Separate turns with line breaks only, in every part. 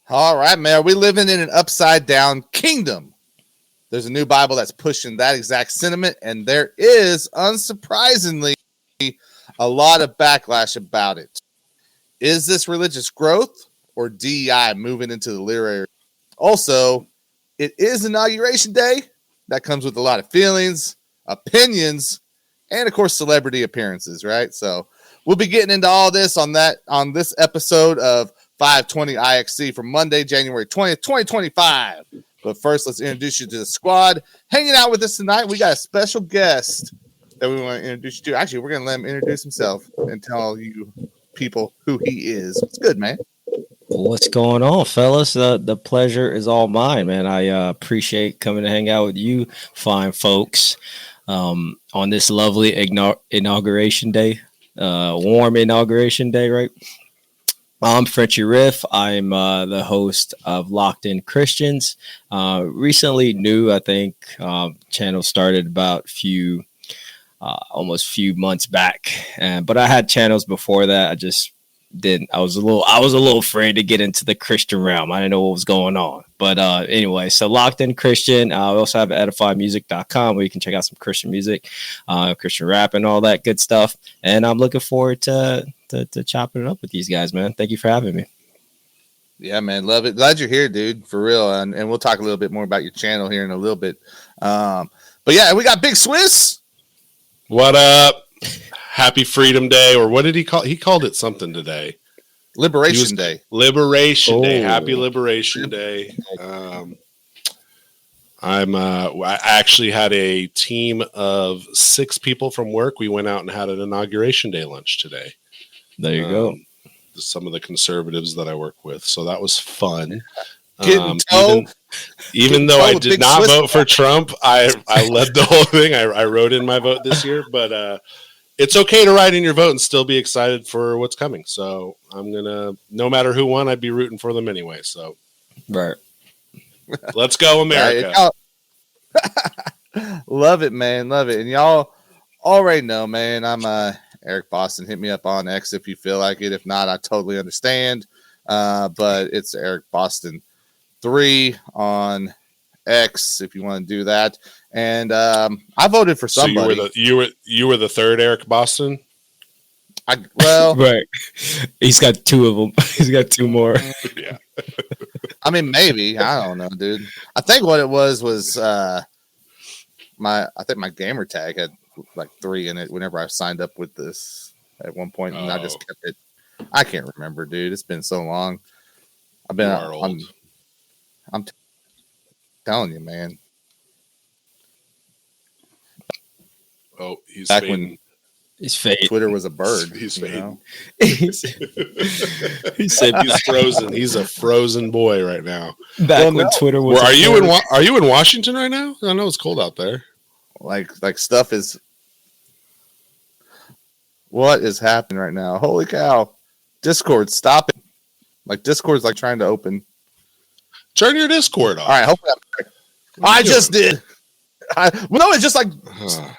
All right, man. We're living in an upside down kingdom. There's a new Bible that's pushing that exact sentiment, and there is, unsurprisingly, a lot of backlash about it. Is this religious growth or DEI moving into the literary? Also, it is Inauguration Day. That comes with a lot of feelings, opinions, and, of course, celebrity appearances, right? So we'll be getting into all this on this episode of FiveTwenty IXC for Monday, January 20th, 2025. But first, let's introduce you to the squad. Hanging out with us tonight, we got a special guest that we want to introduce you to. Actually, we're going to let him introduce himself and tell you people who he is. It's good, man.
What's going on, fellas? The pleasure is all mine, man. I appreciate coming to hang out with you fine folks on this lovely inauguration day, warm inauguration day, right? I'm FrenchyRiff. I'm the host of Locked In Christians. Recently new, I think. Channel started about almost few months back, but I had channels before that. I just didn't. I was a little afraid to get into the Christian realm. I didn't know what was going on. But anyway, so Locked In Christian. We also have edifymusic.com where you can check out some Christian music, Christian rap, and all that good stuff. And I'm looking forward to chopping it up with these guys, man. Thank you for having me.
Yeah, man. Love it. Glad you're here, dude. For real. And we'll talk a little bit more about your channel here in a little bit. But yeah, we got Big Swiss.
What up? Happy Freedom Day, or what did he call? He called it something today.
Liberation Day.
Liberation Day. Happy Liberation Day. I actually had a team of 6 people from work. We went out and had an Inauguration Day lunch today.
There you go.
Some of the conservatives that I work with. So that was fun. Even though I did not vote for Trump, I led the whole thing. I wrote in my vote this year, but it's okay to write in your vote and still be excited for what's coming. So I'm no matter who won, I'd be rooting for them anyway. So
right.
Let's go, America.
Love it, man. Love it. And y'all already know, man, I'm Eric Boston. Hit me up on X if you feel like it. If not, I totally understand. But it's Eric Boston 3 on X if you want to do that. And I voted for somebody.
So you were the third Eric Boston?
Right. He's got 2 of them. He's got 2 more.
Yeah.
I mean, maybe. I don't know, dude. I think what it was my gamer tag had like 3 in it whenever I signed up with this at one point, and I just kept it. I can't remember, dude. It's been so long. I'm telling you, man.
Oh, he's
back
fading.
when
he's fading.
Twitter was a bird.
He's fading.
He said
he's frozen. He's a frozen boy right now.
Back when Twitter was.
Are you in Washington right now? I know it's cold out there.
Like stuff is. What is happening right now? Holy cow! Discord, stop it! Like Discord's like trying to open.
Turn your Discord off.
All right, hopefully I just did. It just like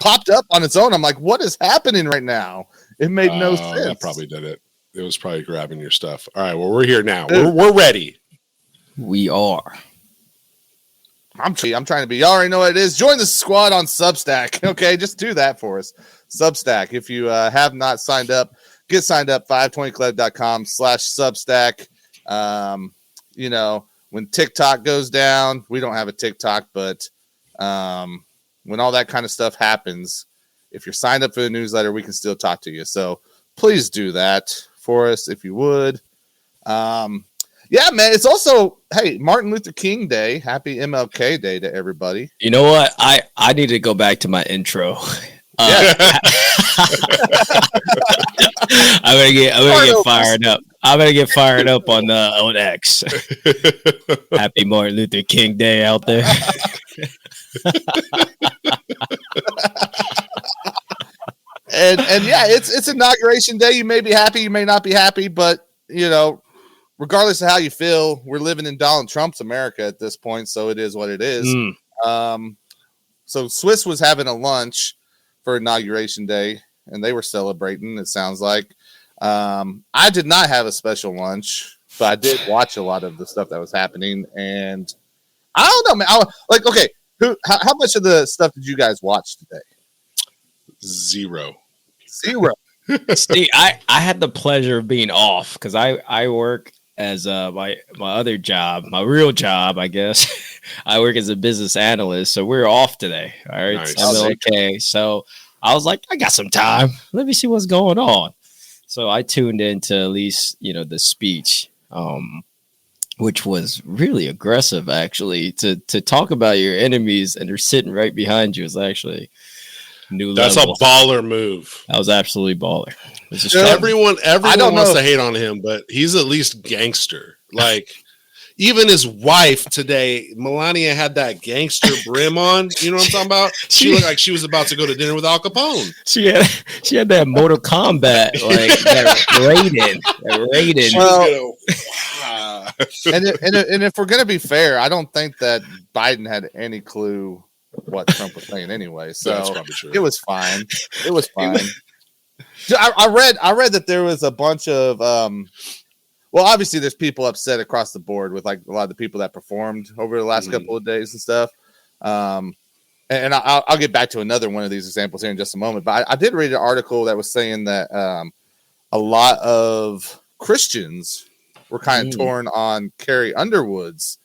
popped up on its own. I'm like, what is happening right now? It made no sense.
That probably did it. It was probably grabbing your stuff. All right, well, we're here now. We're ready.
We are.
I'm trying to be. Y'all already know what it is. Join the squad on Substack. Okay, just do that for us. Substack. If you have not signed up, get signed up. FiveTwentyClub.com/Substack. When TikTok goes down, we don't have a TikTok, but when all that kind of stuff happens, if you're signed up for the newsletter, we can still talk to you. So please do that for us if you would. Yeah, man. It's also, hey, Martin Luther King Day. Happy MLK Day to everybody.
You know what? I need to go back to my intro.
Yeah.
I'm gonna get fired up. I'm gonna get fired up on X. Happy Martin Luther King Day out there.
and yeah, it's Inauguration Day. You may be happy, you may not be happy, but regardless of how you feel, we're living in Donald Trump's America at this point, so it is what it is. So Swiss was having a lunch for Inauguration Day, and they were celebrating, it sounds like. I did not have a special lunch but I did watch a lot of the stuff that was happening, and I don't know, man. Okay, how much of the stuff did you guys watch today?
Zero.
See, I had the pleasure of being off because I work as my other job, my real job, I guess. I work as a business analyst, so we're off today. All right,
Nice.
MLK. So I was like, I got some time. Let me see what's going on. So I tuned into at least the speech, which was really aggressive, actually. To talk about your enemies and they're sitting right behind you is actually new
That's
level.
a baller move.
That was absolutely baller.
Everyone wants to
if...
hate on him, but he's at least gangster. Like, even his wife today, Melania, had that gangster brim on. You know what I'm talking about? She looked like she was about to go to dinner with Al Capone.
She had that Mortal Kombat, like that Raiden.
Well, and if we're gonna be fair, I don't think that Biden had any clue what Trump was saying anyway. So
that's probably true.
It was fine. I read that there was a bunch of well, obviously there's people upset across the board with like a lot of the people that performed over the last couple of days and stuff. And I'll get back to another one of these examples here in just a moment. But I did read an article that was saying that a lot of Christians were kind of torn on Carrie Underwood's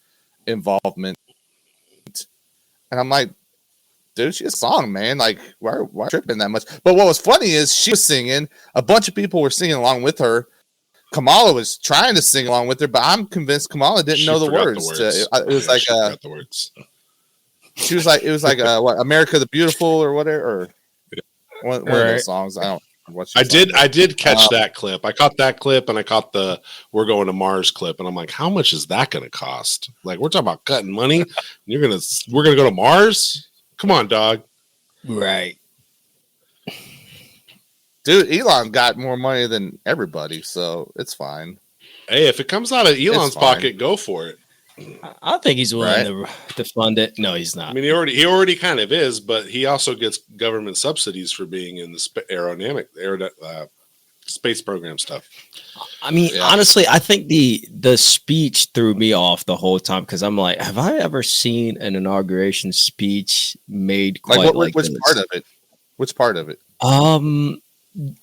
involvement. And I'm like, dude, she's a song, man. Like, why tripping that much? But what was funny is she was singing. A bunch of people were singing along with her. Kamala was trying to sing along with her, but I'm convinced Kamala didn't know the words. It was like
the words.
She was like, it was like what, America the Beautiful or whatever, or one of those songs. I don't.
I did catch that clip. I caught that clip, and I caught the "We're Going to Mars" clip, and I'm like, how much is that going to cost? Like, we're talking about cutting money. And we're gonna go to Mars. Come on, dog.
Right.
Dude, Elon got more money than everybody, so it's fine.
Hey, if it comes out of Elon's pocket, go for it.
I think he's willing to fund it. No, he's not.
I mean, he already kind of is, but he also gets government subsidies for being in the space program stuff.
I mean, honestly, I think the speech threw me off the whole time because I'm like, have I ever seen an inauguration speech made quite like
which
this?
part of it? Which part of it?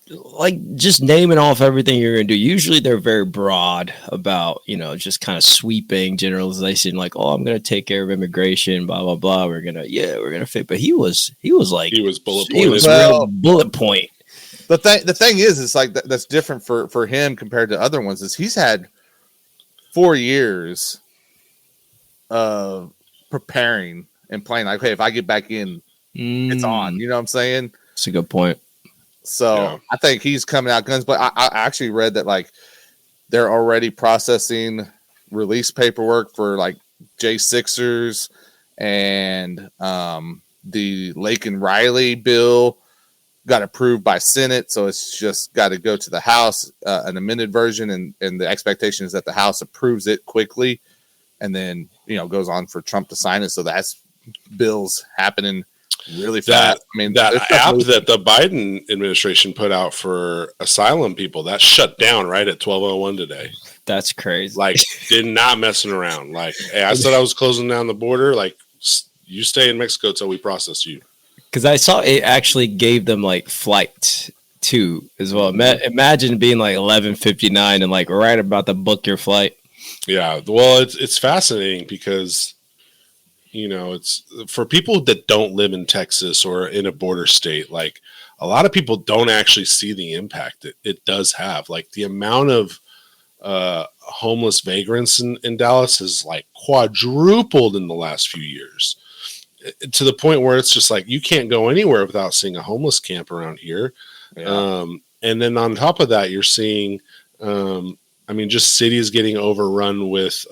Like just naming off everything you're gonna do. Usually they're very broad about, just kind of sweeping generalization, like, oh, I'm gonna take care of immigration, blah blah blah. We're gonna fit. But he was bullet point.
The thing is like that's different for him compared to other ones. Is he's had 4 years of preparing and playing. Like, hey, if I get back in, it's on. You know what I'm saying?
That's a good point.
So I think he's coming out guns, but I actually read that like they're already processing release paperwork for like J6ers and the Lake and Riley bill got approved by Senate. So it's just got to go to the House, an amended version. And the expectation is that the House approves it quickly and then, goes on for Trump to sign it. So that's bills happening really fast.
That app that the Biden administration put out for asylum people, that shut down right at 12:01 today.
That's crazy.
Like, did not messing around. Like, hey, I said I was closing down the border. Like, you stay in Mexico till we process you.
Because I saw it actually gave them like flight too as well. Imagine being like 11:59 and like right about to book your flight.
Yeah, well, it's fascinating because. It's for people that don't live in Texas or in a border state, like a lot of people don't actually see the impact it does have. Like the amount of homeless vagrants in Dallas has like quadrupled in the last few years to the point where it's just like you can't go anywhere without seeing a homeless camp around here. Yeah. And then on top of that, you're seeing, just cities getting overrun with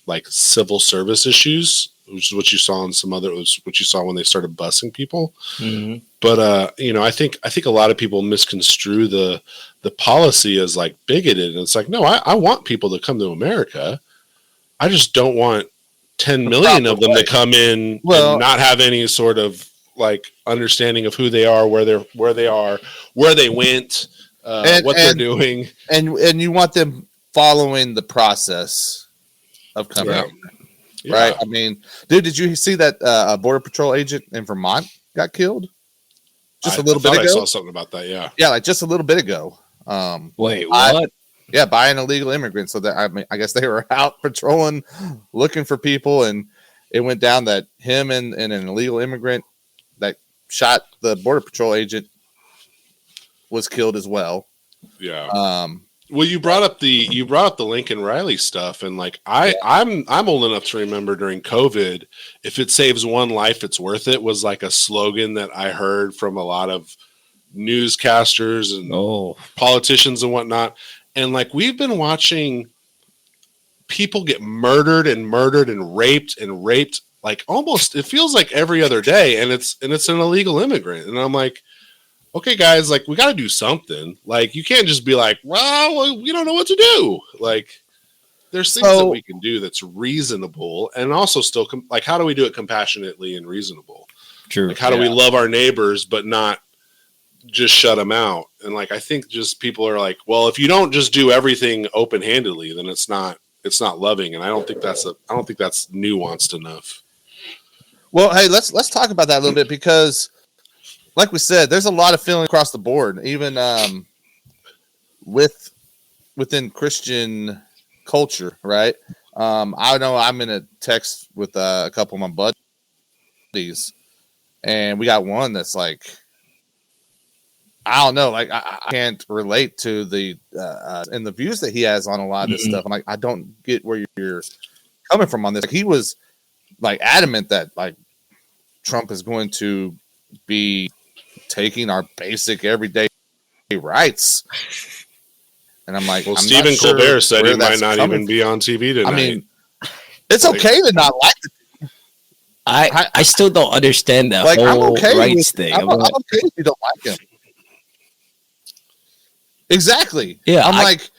like civil service issues, which is what you saw in what you saw when they started busing people. Mm-hmm. But I think a lot of people misconstrue the policy as like bigoted, and it's like, no, I want people to come to America. I just don't want 10 million of them to come in and not have any sort of like understanding of who they are, where they went, what they're doing,
and you want them following the process of coming
Yeah.
here, right? I mean, dude, did you see that a Border Patrol agent in Vermont got killed just a little bit ago?
I saw something about that. Yeah,
like just a little bit ago.
Wait, what?
By an illegal immigrant. So that, I mean, I guess they were out patrolling, looking for people, and it went down that him and an illegal immigrant that shot the Border Patrol agent was killed as well.
Yeah. Well, you brought up the Lincoln Riley stuff, and like I'm old enough to remember during COVID, if it saves one life, it's worth it, was like a slogan that I heard from a lot of newscasters and politicians and whatnot. And like we've been watching people get murdered and raped, like almost it feels like every other day, and it's an illegal immigrant. And I'm like, okay, guys, like we got to do something. Like you can't just be like, well, we don't know what to do. Like there's things that we can do that's reasonable, and also still like how do we do it compassionately and reasonable?
True.
Like how do we love our neighbors but not just shut them out? And like I think just people are like, well, if you don't just do everything open-handedly, then it's not loving. And I don't think that's nuanced enough.
Well, hey, let's talk about that a little bit, because like we said, there's a lot of feeling across the board, even within Christian culture, right? I know I'm in a text with a couple of my buddies, and we got one that's like, I don't know, like I can't relate to the and the views that he has on a lot of this stuff. I'm like, I don't get where you're coming from on this. Like, he was like adamant that like Trump is going to be taking our basic everyday rights, and I'm like,
well, Stephen Colbert said he might not even be on TV tonight.
I mean, it's okay to not like it.
I still don't understand that
like,
whole rights thing.
I'm okay if you don't like him. Exactly.
Yeah.
I'm like,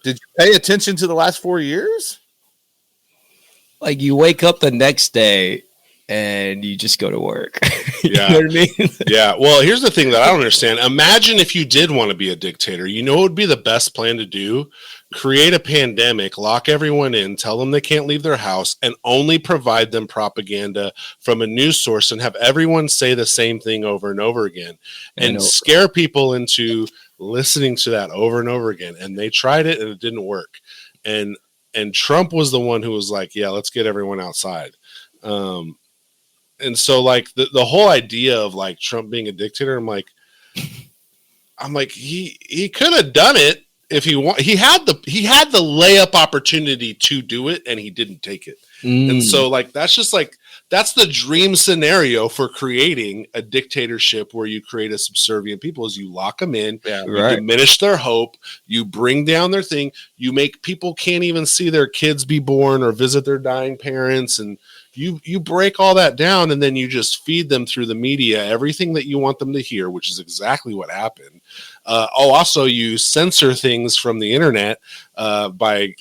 did you pay attention to the last 4 years?
Like you wake up the next day and you just go to work.
Yeah.
You know what I mean?
Yeah. Well, here's the thing that I don't understand. Imagine if you did want to be a dictator. You know what would be the best plan to do? Create a pandemic, lock everyone in, tell them they can't leave their house, and only provide them propaganda from a news source and have everyone say the same thing over and over again and scare people into listening to that over and over again. And they tried it and it didn't work. And Trump was the one who was like, yeah, let's get everyone outside. And so like the whole idea of like Trump being a dictator, I'm like he could have done it if he had the layup opportunity to do it, and he didn't take it. And so like that's the dream scenario for creating a dictatorship, where you create a subservient people, is you lock them in, you diminish their hope, you bring down their thing, you make people can't even see their kids be born or visit their dying parents, and you break all that down, and then you just feed them through the media everything that you want them to hear, which is exactly what happened. Also, you censor things from the internet by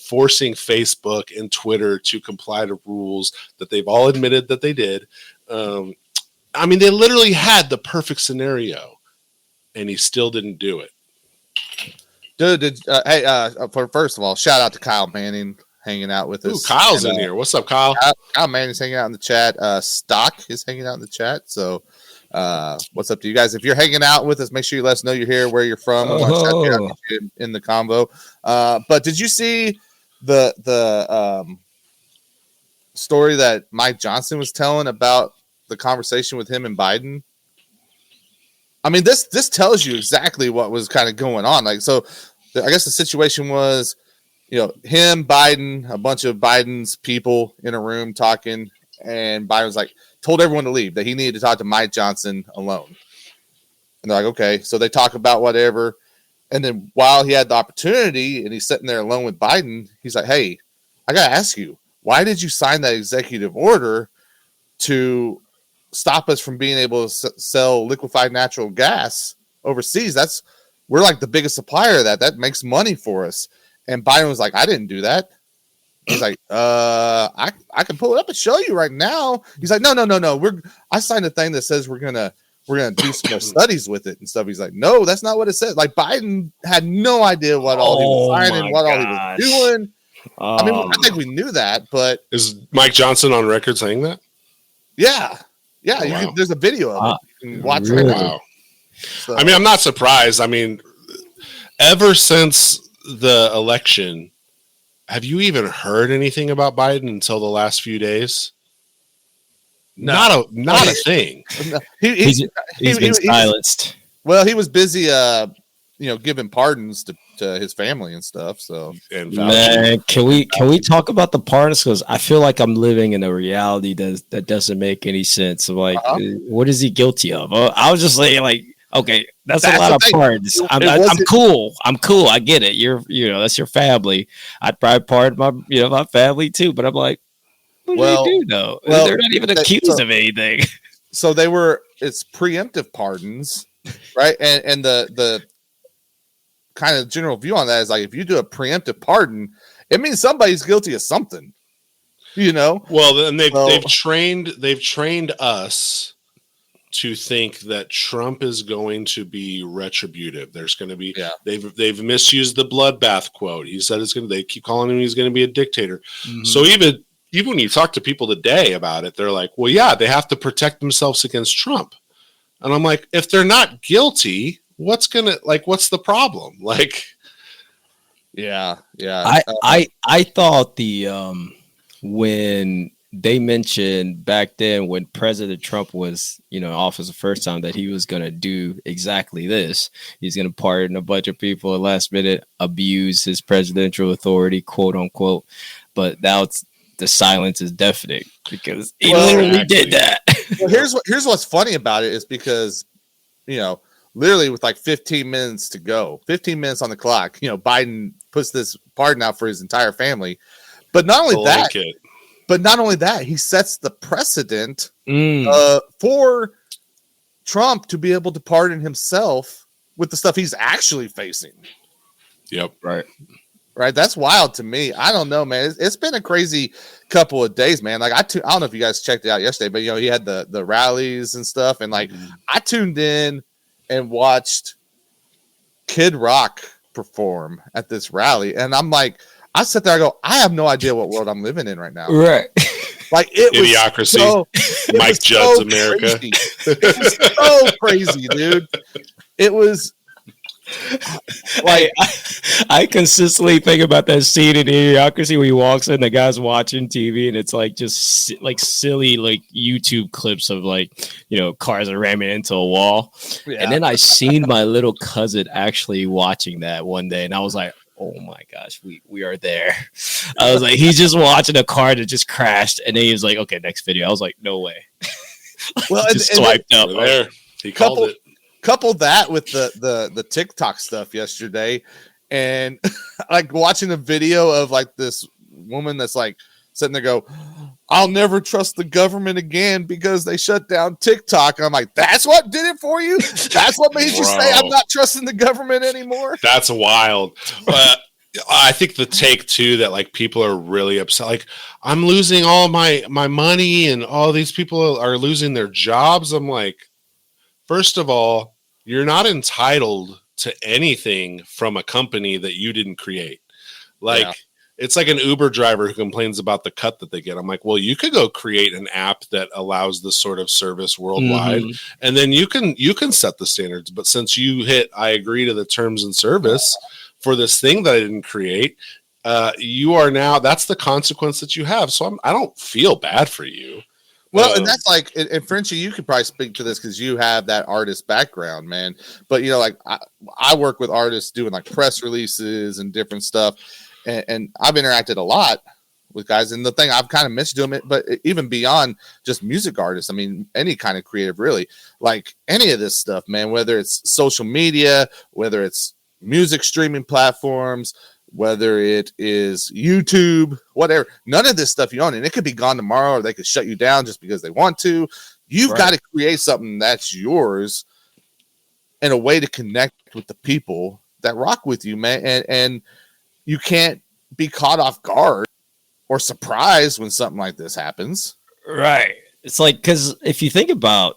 forcing Facebook and Twitter to comply to rules that they've all admitted that they did. I mean, they literally had the perfect scenario, and he still didn't do it.
Dude, first of all, shout out to Kyle Manning hanging out with us.
Ooh, Kyle's in here. What's up, Kyle?
Kyle Manning's hanging out in the chat. Stock is hanging out in the chat. So what's up to you guys? If you're hanging out with us, make sure you let us know you're here, where you're from. In the combo. But did you see the story that Mike Johnson was telling about the conversation with him and Biden? I mean, this tells you exactly what was kind of going on. Like, so I guess the situation was, him, Biden, a bunch of Biden's people in a room talking, and Biden was like, told everyone to leave, that he needed to talk to Mike Johnson alone. And they're like, okay. So they talk about whatever. And then while he had the opportunity and he's sitting there alone with Biden, he's like, hey, I got to ask you, why did you sign that executive order to stop us from being able to sell liquefied natural gas overseas? We're like the biggest supplier of that. That makes money for us. And Biden was like, I didn't do that. He's like, I can pull it up and show you right now. He's like, no. I signed a thing that says we're gonna we're going to do some more studies with it and stuff. He's like, no, that's not what it says. Like Biden had no idea what all he was signing, what all he was doing. I mean, I think we knew that, but
is Mike Johnson on record saying that?
Yeah.
Oh, wow.
There's a video of it. You can watch
really?
it.
Wow. So. I mean, I'm not surprised. I mean, ever since the election, have you even heard anything about Biden until the last few days? No. Not a thing.
No.
He's been silenced.
Well, he was busy, giving pardons to his family and stuff. So,
man, can we talk about the pardons? Because I feel like I'm living in a reality that doesn't make any sense. Like, what is he guilty of? I was just like, okay, that's a lot of pardons. I'm cool. I get it. That's your family. I'd probably pardon my family too. But I'm like, what do they do though? They're not even accused of anything.
So it's preemptive pardons, right? And the kind of general view on that is like, if you do a preemptive pardon, it means somebody's guilty of something, Well, then they've trained us to think that Trump is going to be retributive. There's going to be they've misused the bloodbath quote. He said they keep calling him he's going to be a dictator. Mm-hmm. So even when you talk to people today about it, they're like, well, yeah, they have to protect themselves against Trump. And I'm like, if they're not guilty, what's the problem? Like, yeah.
I thought when they mentioned back then when President Trump was, in office the first time, that he was going to do exactly this. He's going to pardon a bunch of people at last minute, abuse his presidential authority, quote unquote. But now the silence is deafening because he literally did that.
Well, here's what's funny about it is because, literally with like 15 minutes to go, 15 minutes on the clock, Biden puts this pardon out for his entire family. But not only that, he sets the precedent for Trump to be able to pardon himself with the stuff he's actually facing.
Yep.
Right. That's wild to me. I don't know, man. It's been a crazy couple of days, man. Like I don't know if you guys checked it out yesterday, but he had the rallies and stuff. And like, I tuned in and watched Kid Rock perform at this rally. And I'm like, I sit there, I go, I have no idea what world I'm living in right now.
Right.
Like
Idiocracy. Mike Judd's America.
Crazy. It was so crazy, dude. It was
like I consistently think about that scene in Idiocracy where he walks in, the guy's watching TV, and it's like just like silly like YouTube clips of cars are ramming into a wall. Yeah. And then I seen my little cousin actually watching that one day, and I was like, oh my gosh, we are there. I was like, he's just watching a car that just crashed, and then he was like, okay, next video. I was like, no way.
Well,
just swiped up
there. He called it.
Couple that with the TikTok stuff yesterday, and like watching a video of like this woman that's like sitting there go, I'll never trust the government again because they shut down TikTok. I'm like, that's what did it for you? That's what made you say I'm not trusting the government anymore?
That's wild. But I think the take too that like people are really upset. Like, I'm losing all my money and all these people are losing their jobs. I'm like, first of all, you're not entitled to anything from a company that you didn't create. Like, it's like an Uber driver who complains about the cut that they get. I'm like, well, you could go create an app that allows this sort of service worldwide, and then you can set the standards. But since you hit, I agree to the terms and service for this thing that I didn't create, you are now, that's the consequence that you have. So I don't feel bad for you.
Well, and that's like, and Frenchy, you could probably speak to this because you have that artist background, man. But like I work with artists doing like press releases and different stuff, and I've interacted a lot with guys. And the thing I've kind of missed doing it, but even beyond just music artists, I mean, any kind of creative, really, like any of this stuff, man. Whether it's social media, whether it's music streaming platforms, whether it is YouTube, whatever, none of this stuff you own, and it could be gone tomorrow, or they could shut you down just because they want to. You've got to create something that's yours and a way to connect with the people that rock with you, man. And you can't be caught off guard or surprised when something like this happens.
Right. It's like, because if you think about,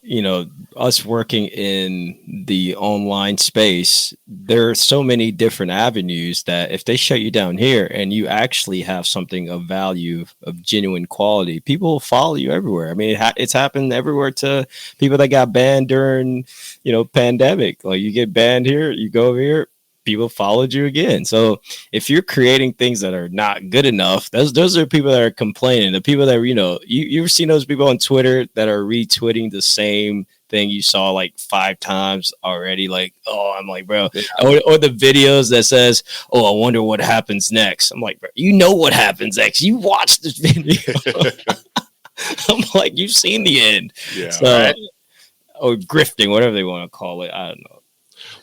us working in the online space, there are so many different avenues that if they shut you down here and you actually have something of value, of genuine quality, people will follow you everywhere. I mean, it's happened everywhere to people that got banned during, pandemic. Like you get banned here, you go over here, people followed you again. So if you're creating things that are not good enough, those are people that are complaining. The people that you ever seen those people on Twitter that are retweeting the same thing you saw like 5 times already? Like, oh, I'm like, bro. Yeah. Or the videos that says, oh, I wonder what happens next. I'm like, bro, you know what happens next. You watch this video. I'm like, you've seen the end.
Yeah.
So, right? Or grifting, whatever they want to call it. I don't know.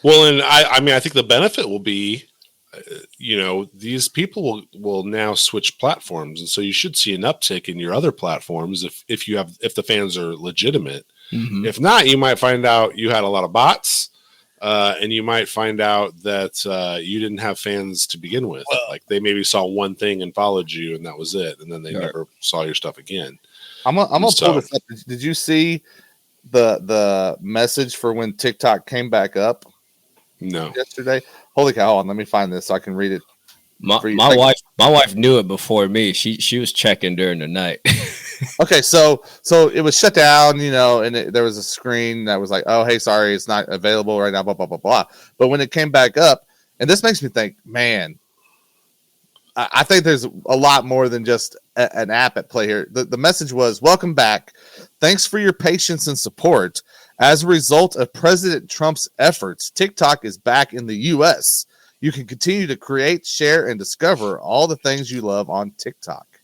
Well, and I mean, I think the benefit will be, these people will now switch platforms, and so you should see an uptick in your other platforms if the fans are legitimate. Mm-hmm. If not, you might find out you had a lot of bots, and you might find out that you didn't have fans to begin with. Well, like they maybe saw one thing and followed you, and that was it, and then they never saw your stuff again.
I'm gonna pull this up. Did you see the message for when TikTok came back up?
No.
Yesterday. Holy cow! Hold on, let me find this so I can read it.
My wife knew it before me. She was checking during the night.
Okay, so it was shut down, and there was a screen that was like, "Oh, hey, sorry, it's not available right now." Blah blah blah blah. But when it came back up, and this makes me think, man, I think there's a lot more than just an app at play here. The message was, "Welcome back. Thanks for your patience and support. As a result of President Trump's efforts, TikTok is back in the U.S. You can continue to create, share, and discover all the things you love on TikTok."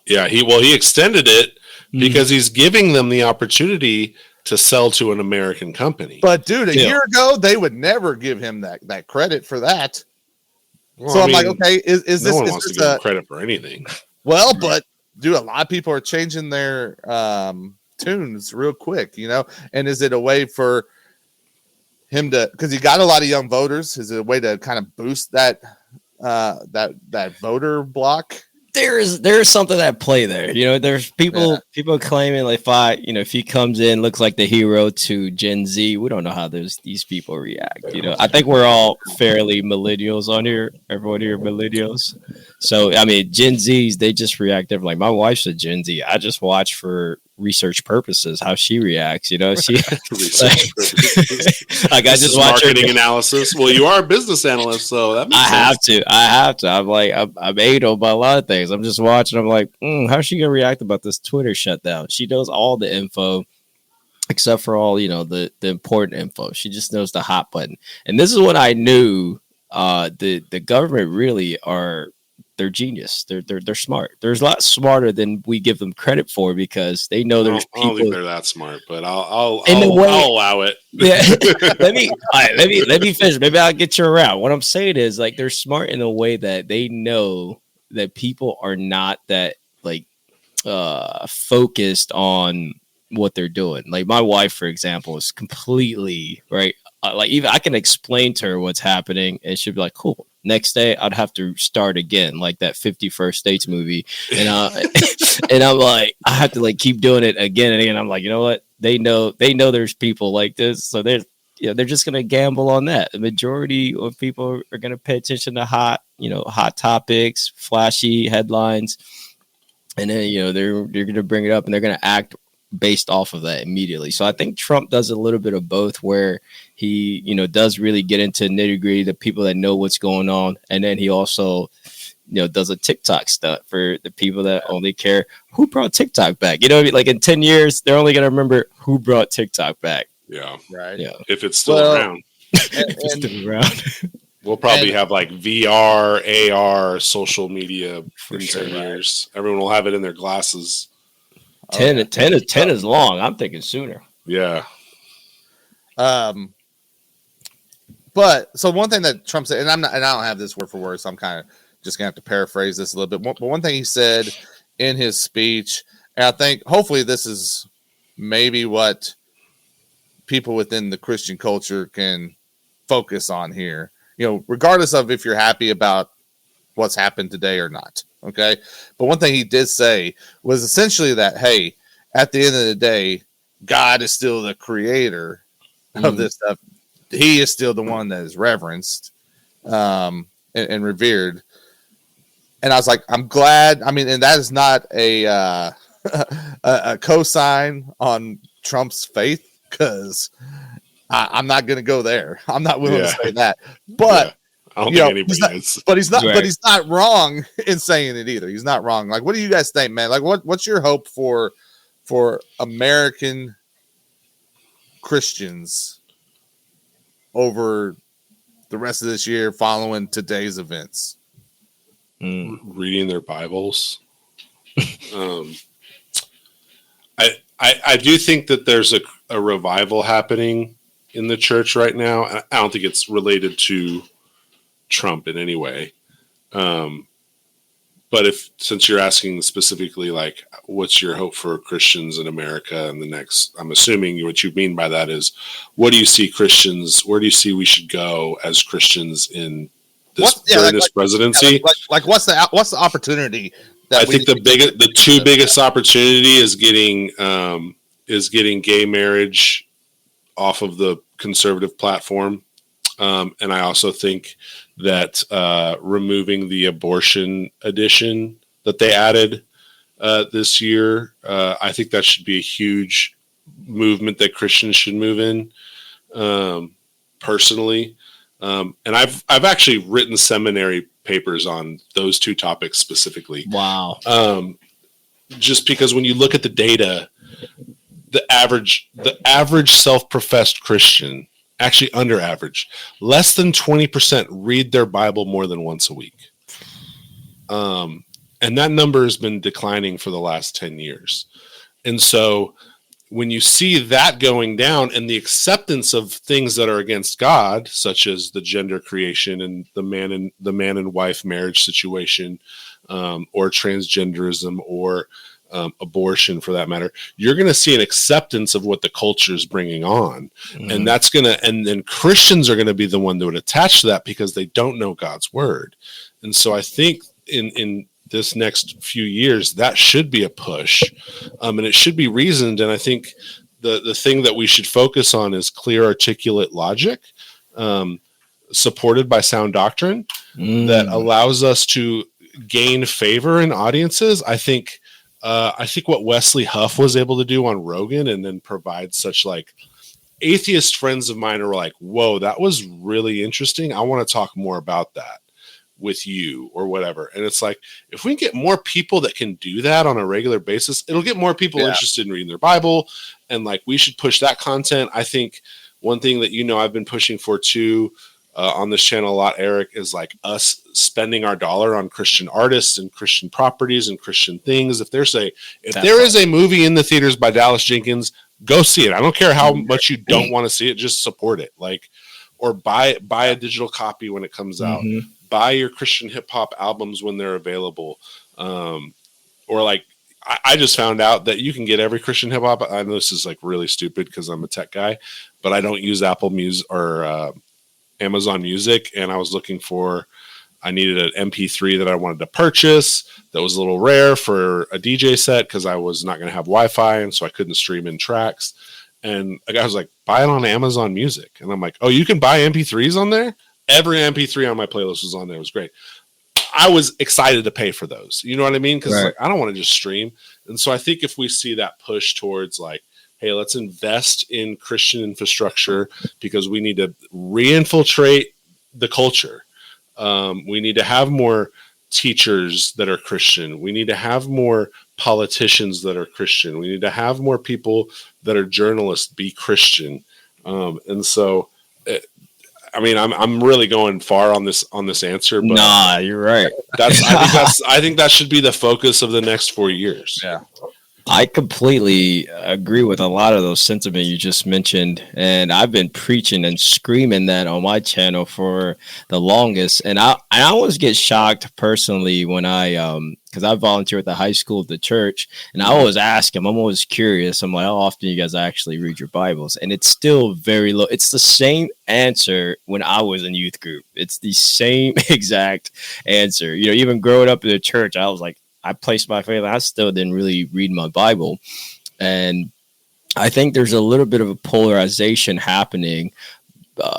Yeah, he extended it because he's giving them the opportunity to sell to an American company.
But dude, a year ago, they would never give him that credit for that. Well, so I'm like, okay, is this?
No one wants to give him credit for anything.
Well, but dude, a lot of people are changing their tunes real quick, and is it a way for him to, because he got a lot of young voters, is it a way to kind of boost that voter block?
There's something at play there. There's people claiming like, if he comes in, looks like the hero to Gen Z. We don't know how these people react. I think we're all fairly millennials on here. Everyone here millennials. So I mean, Gen Zs, they just react different. Like my wife's a Gen Z. I just watch for research purposes how she reacts. She like I just watch
marketing analysis. Well, you are a business analyst, so that makes sense.
I have to. I'm like I'm anal about a lot of things. I'm just watching. I'm like, how's she gonna react about this Twitter shutdown? She knows all the info except for all the important info. She just knows the hot button. And this is what I knew. The government really they're genius. They're smart. They're a lot smarter than we give them credit for, because they know there's people.
I don't think they're that smart, but I'll allow it.
Yeah. let me finish. Maybe I'll get you around. What I'm saying is, like, they're smart in a way that they know that people are not that focused on what they're doing. Like my wife, for example, is completely right. Like even I can explain to her what's happening, and she'll be like, "Cool." Next day, I'd have to start again, like that 50 First Dates movie, and and I'm like, I have to keep doing it again and again. I'm like, you know what? They know there's people like this, so they're just gonna gamble on that. The majority of people are gonna pay attention to hot topics, flashy headlines, and then they're gonna bring it up and they're gonna act based off of that immediately. So I think Trump does a little bit of both, where he, does really get into nitty-gritty, the people that know what's going on. And then he also, does a TikTok stuff for the people that only care who brought TikTok back. Like in 10 years, they're only going to remember who brought TikTok back.
Yeah.
Right.
Yeah. If it's still around.
If it's still around.
We'll probably have VR, AR, social media in 10 years. Everyone will have it in their glasses.
10 is long. I'm thinking sooner.
Yeah.
But so one thing that Trump said, and I don't have this word for word, so I'm kind of just gonna have to paraphrase this a little bit. But one thing he said in his speech, and I think hopefully this is maybe what people within the Christian culture can focus on here. Regardless of if you're happy about what's happened today or not. Okay. But one thing he did say was essentially that, hey, at the end of the day, God is still the creator of this stuff. He is still the one that is reverenced and revered. And I was like, I'm glad. I mean, and that is not a a cosign on Trump's faith, because I'm not going to go there. I'm not willing to say that. But
I don't think anybody is.
But he's not. Right. But he's not wrong in saying it either. He's not wrong. Like, what do you guys think, man? Like, what's your hope for American Christians over the rest of this year, following today's events?
Reading their Bibles. I do think that there's a revival happening in the church right now. I don't think it's related to Trump in any way. But since you're asking specifically, like, what's your hope for Christians in America in the next, I'm assuming what you mean by that is, what do you see Christians, where do you see we should go as Christians in this, during this presidency?
What's the opportunity?
I think the two biggest opportunity is getting gay marriage off of the conservative platform. And I also think that removing the abortion edition that they added this year, I think that should be a huge movement that Christians should move in, personally. And I've actually written seminary papers on those two topics specifically.
Wow.
Just because when you look at the data, the average self-professed Christian, actually under average, less than 20% read their Bible more than once a week. And that number has been declining for the last 10 years. And so when you see that going down, and the acceptance of things that are against God, such as the gender creation and the man and wife marriage situation, or transgenderism, or abortion for that matter, you're going to see an acceptance of what the culture is bringing on. And that's and then Christians are going to be the one that would attach to that because they don't know God's word. And so I think in this next few years, that should be a push, and it should be reasoned. And I think the thing that we should focus on is clear, articulate logic, supported by sound doctrine, that allows us to gain favor in audiences. I think what Wesley Huff was able to do on Rogan, and then provide such, like, atheist friends of mine are like, whoa, that was really interesting. I want to talk more about that with you, or whatever. And it's like, if we can get more people that can do that on a regular basis, it'll get more people interested in reading their Bible. And, like, we should push that content. I think one thing that, I've been pushing for too, on this channel a lot, Eric, is like us spending our dollar on Christian artists and Christian properties and Christian things. If there is a movie in the theaters by Dallas Jenkins, go see it. I don't care how much you don't want to see it, just support it. Like, or buy a digital copy when it comes out. Buy your Christian hip hop albums when they're available. Or, like, I just found out that you can get every Christian hip hop. I know this is, like, really stupid because I'm a tech guy, but I don't use Apple Music or Amazon Music. And I needed an MP3 that I wanted to purchase that was a little rare for a DJ set, because I was not going to have Wi-Fi, and so I couldn't stream in tracks. And a guy was like, buy it on Amazon Music. And I'm like, oh, you can buy MP3s on there? Every MP3 on my playlist was on there. It was great. I was excited to pay for those. You know what I mean? Because like, I don't want to just stream. And so I think if we see that push towards, like, hey, let's invest in Christian infrastructure, because we need to reinfiltrate the culture. We need to have more teachers that are Christian. We need to have more politicians that are Christian. We need to have more people that are journalists be Christian. And so, I'm really going far on this answer. But
nah, you're right.
I think that should be the focus of the next 4 years.
Yeah.
I completely agree with a lot of those sentiments you just mentioned, and I've been preaching and screaming that on my channel for the longest. And I always get shocked personally when because I volunteer at the high school at the church, and I always ask them. I'm always curious. I'm like, how often you guys actually read your Bibles? And it's still very low. It's the same answer when I was in youth group. It's the same exact answer. Even growing up in the church, I was like, I placed my faith. I still didn't really read my Bible. And I think there's a little bit of a polarization happening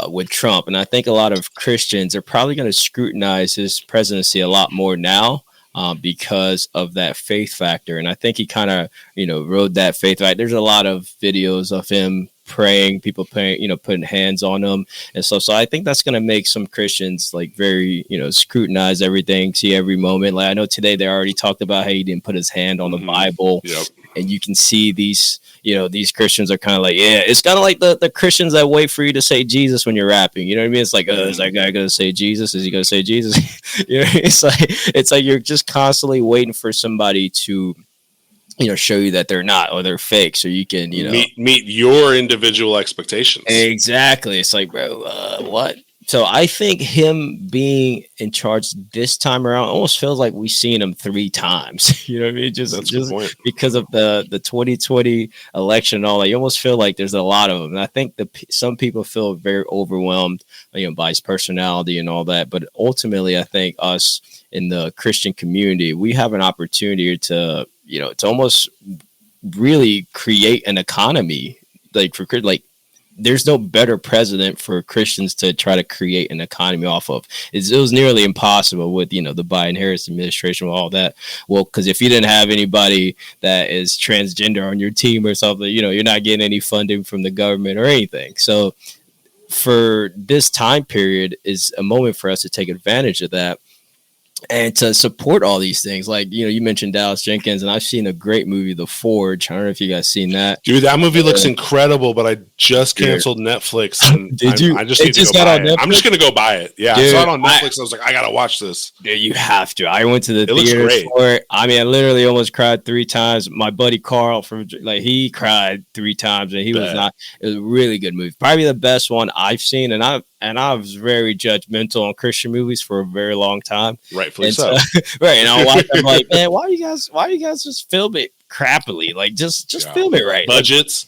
with Trump. And I think a lot of Christians are probably going to scrutinize his presidency a lot more now because of that faith factor. And I think he kind of, rode that faith factor. There's a lot of videos of him praying, people praying, putting hands on him and stuff. So I think that's going to make some Christians like very, scrutinize everything, see every moment. Like I know today they already talked about how he didn't put his hand on the Bible.
Yep.
And you can see these, these Christians are kind of like, yeah, it's kind of like the Christians that wait for you to say Jesus when you're rapping. You know what I mean? It's like, is that guy going to say Jesus? Is he going to say Jesus? It's like you're just constantly waiting for somebody to, show you that they're not or they're fake. So you can,
meet your individual expectations.
Exactly. It's like, bro, what? So I think him being in charge this time around almost feels like we've seen him 3 times. You know what I mean? Just because of the 2020 election and all that, you almost feel like there's a lot of them. And I think some people feel very overwhelmed, by his personality and all that. But ultimately, I think us in the Christian community, we have an opportunity to, to almost really create an economy there's no better president for Christians to try to create an economy off of. It was nearly impossible with, the Biden-Harris administration with all that. Well, because if you didn't have anybody that is transgender on your team or something, you're not getting any funding from the government or anything. So for this time period is a moment for us to take advantage of that and to support all these things. Like, you mentioned Dallas Jenkins, and I've seen a great movie, The Forge. I don't know if you guys seen that.
Dude, that movie looks incredible, but I just canceled Netflix. And
Did you?
I just need to go buy it. I'm just going to go buy it. Yeah,
dude,
I saw it on Netflix. I was like, I got to watch this.
Dude, you have to. I went to the
theater
for it. I mean, I literally almost cried 3 times. My buddy Carl, he cried 3 times, and he was not. It was a really good movie. Probably the best one I've seen, and I was very judgmental on Christian movies for a very long time.
Rightfully so.
Right. And I'll watch them like, man, why you guys just film it crappily? Like just film it right.
Budgets.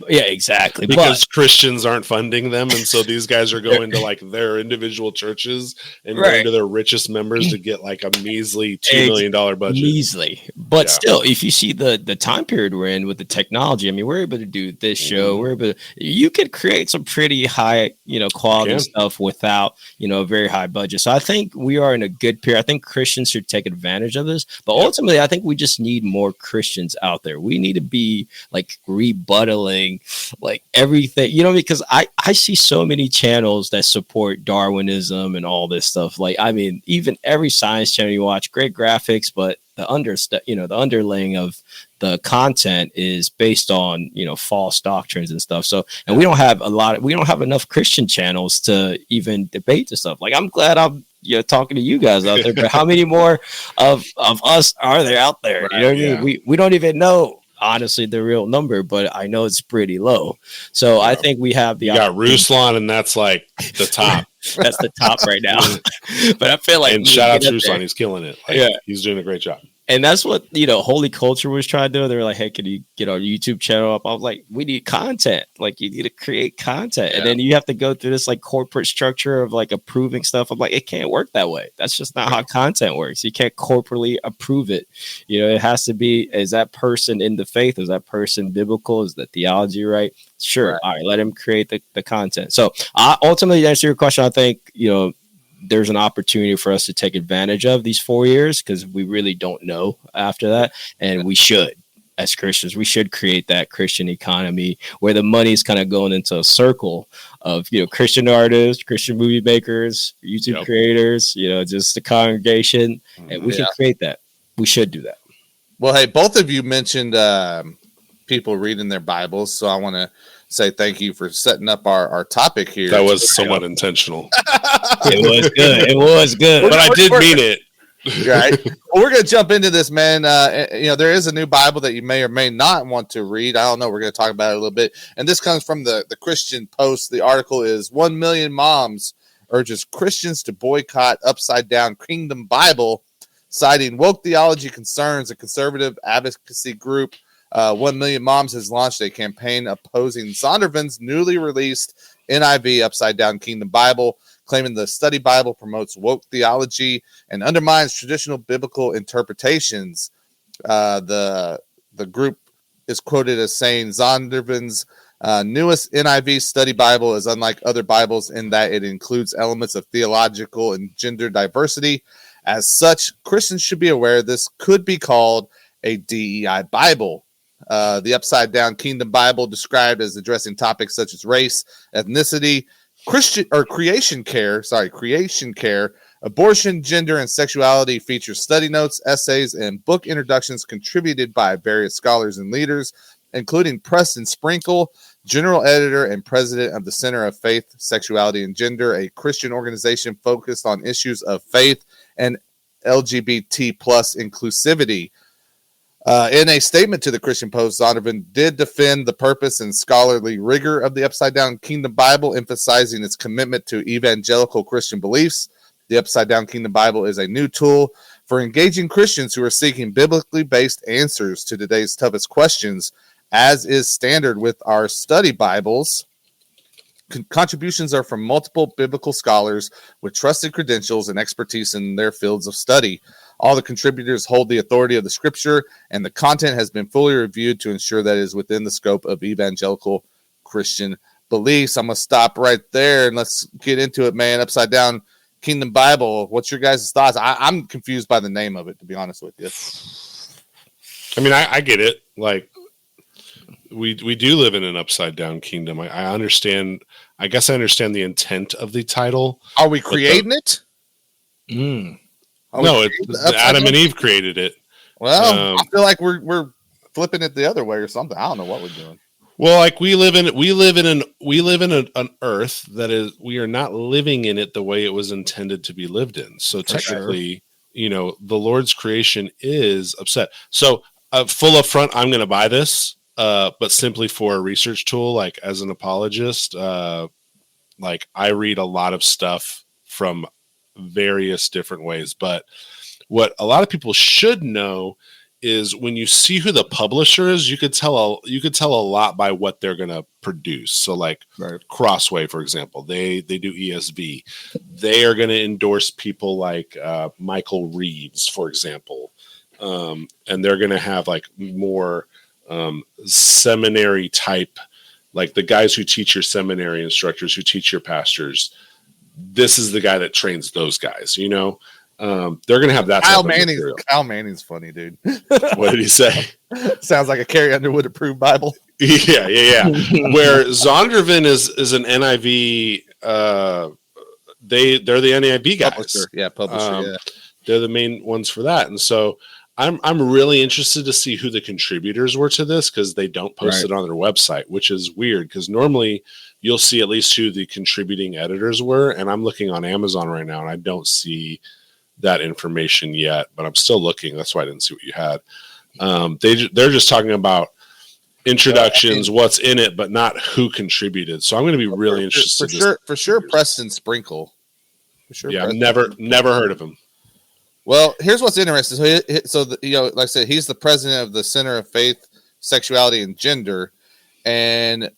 Yeah, exactly.
Because Christians aren't funding them. And so these guys are going to like their individual churches and going to their richest members to get like a measly $2 million budget.
Measly. But still, if you see the time period we're in with the technology, I mean, we're able to do this show. You could create some pretty high, quality stuff without, a very high budget. So I think we are in a good period. I think Christians should take advantage of this. But ultimately, I think we just need more Christians out there. We need to be like rebuttaling like everything, because I see so many channels that support Darwinism and all this stuff. Like, I mean, even every science channel you watch, great graphics, but the underlaying of the content is based on, false doctrines and stuff. So, and we don't have enough Christian channels to even debate this stuff. Like, I'm glad I'm talking to you guys out there, but how many more of us are there out there? Right, you know what I mean? We don't even know, honestly, the real number, but I know it's pretty low. So I think we have the.
You got Ruslan, and that's like the top.
That's the top right now. But I feel like,
and shout out to Ruslan, he's killing it. He's doing a great job.
And that's what, Holy Culture was trying to do. They were like, hey, can you get our YouTube channel up? I was like, we need content. Like, you need to create content. Yeah. And then you have to go through this like corporate structure of like approving stuff. I'm like, it can't work that way. That's just not how content works. You can't corporately approve it. It has to be, is that person in the faith? Is that person biblical? Is the theology right? Sure. Right. All right. Let him create the content. So ultimately, to answer your question, I think, there's an opportunity for us to take advantage of these 4 years because we really don't know after that. And we should, as Christians, we should create that Christian economy where the money is kind of going into a circle of, Christian artists, Christian movie makers, YouTube creators, just the congregation. And we can create that. We should do that.
Well, hey, both of you mentioned people reading their Bibles. So I want to say thank you for setting up our topic here.
That was somewhat intentional.
It was good.
But I did mean it.
Right. Well, we're going to jump into this, man. There is a new Bible that you may or may not want to read. I don't know. We're going to talk about it a little bit. And this comes from the Christian Post. The article is 1 Million Moms Urges Christians to Boycott Upside Down Kingdom Bible, citing woke theology concerns. A conservative advocacy group, 1 Million Moms, has launched a campaign opposing Zondervan's newly released NIV Upside Down Kingdom Bible, claiming the study Bible promotes woke theology and undermines traditional biblical interpretations. The group is quoted as saying Zondervan's newest NIV study Bible is unlike other Bibles in that it includes elements of theological and gender diversity. As such, Christians should be aware this could be called a DEI Bible. The Upside Down Kingdom Bible, described as addressing topics such as race, ethnicity, creation care, abortion, gender, and sexuality, features study notes, essays, and book introductions contributed by various scholars and leaders, including Preston Sprinkle, general editor and president of the Center of Faith, Sexuality, and Gender, a Christian organization focused on issues of faith and LGBT plus inclusivity. In a statement to the Christian Post, Zondervan did defend the purpose and scholarly rigor of the Upside Down Kingdom Bible, emphasizing its commitment to evangelical Christian beliefs. The Upside Down Kingdom Bible is a new tool for engaging Christians who are seeking biblically based answers to today's toughest questions, as is standard with our study Bibles. Contributions are from multiple biblical scholars with trusted credentials and expertise in their fields of study. All the contributors hold the authority of the scripture, and the content has been fully reviewed to ensure that it is within the scope of evangelical Christian beliefs. I'm going to stop right there and let's get into it, man. Upside Down Kingdom Bible. What's your guys' thoughts? I'm confused by the name of it, to be honest with you.
I mean, I get it. Like, we do live in an upside down kingdom. I understand. I guess I understand the intent of the title.
Are we creating it?
No, Adam and Eve created it.
Well, I feel like we're flipping it the other way or something. I don't know what we're doing.
Well, like we live in an earth that is, we are not living in it the way it was intended to be lived in. So technically, the Lord's creation is upset. So full up front, I'm going to buy this. But simply for a research tool, like as an apologist, like I read a lot of stuff from various different ways. But what a lot of people should know is when you see who the publisher is, you could tell a lot by what they're going to produce. So like Crossway, for example, they do ESV. They are going to endorse people like Michael Reeves, for example. And they're going to have like more seminary type, like the guys who teach your seminary instructors, who teach your pastors. This is the guy that trains those guys, they're going to have that. Kyle Manning's funny, dude. What did he say?
Sounds like a Carrie Underwood approved Bible.
Yeah. Where Zondervan is an NIV, they're the NIV guys.
Publisher.
They're the main ones for that. And so I'm really interested to see who the contributors were to this, because they don't post it on their website, which is weird, because normally you'll see at least who the contributing editors were. And I'm looking on Amazon right now and I don't see that information yet, but I'm still looking. That's why I didn't see what you had. They're just talking about introductions, what's in it, but not who contributed. So I'm going to be really interested.
For sure, Preston Sprinkle. For sure.
Yeah, I've never heard of him.
Well, here's what's interesting. Like I said, he's the president of the Center of Faith, Sexuality, and Gender, and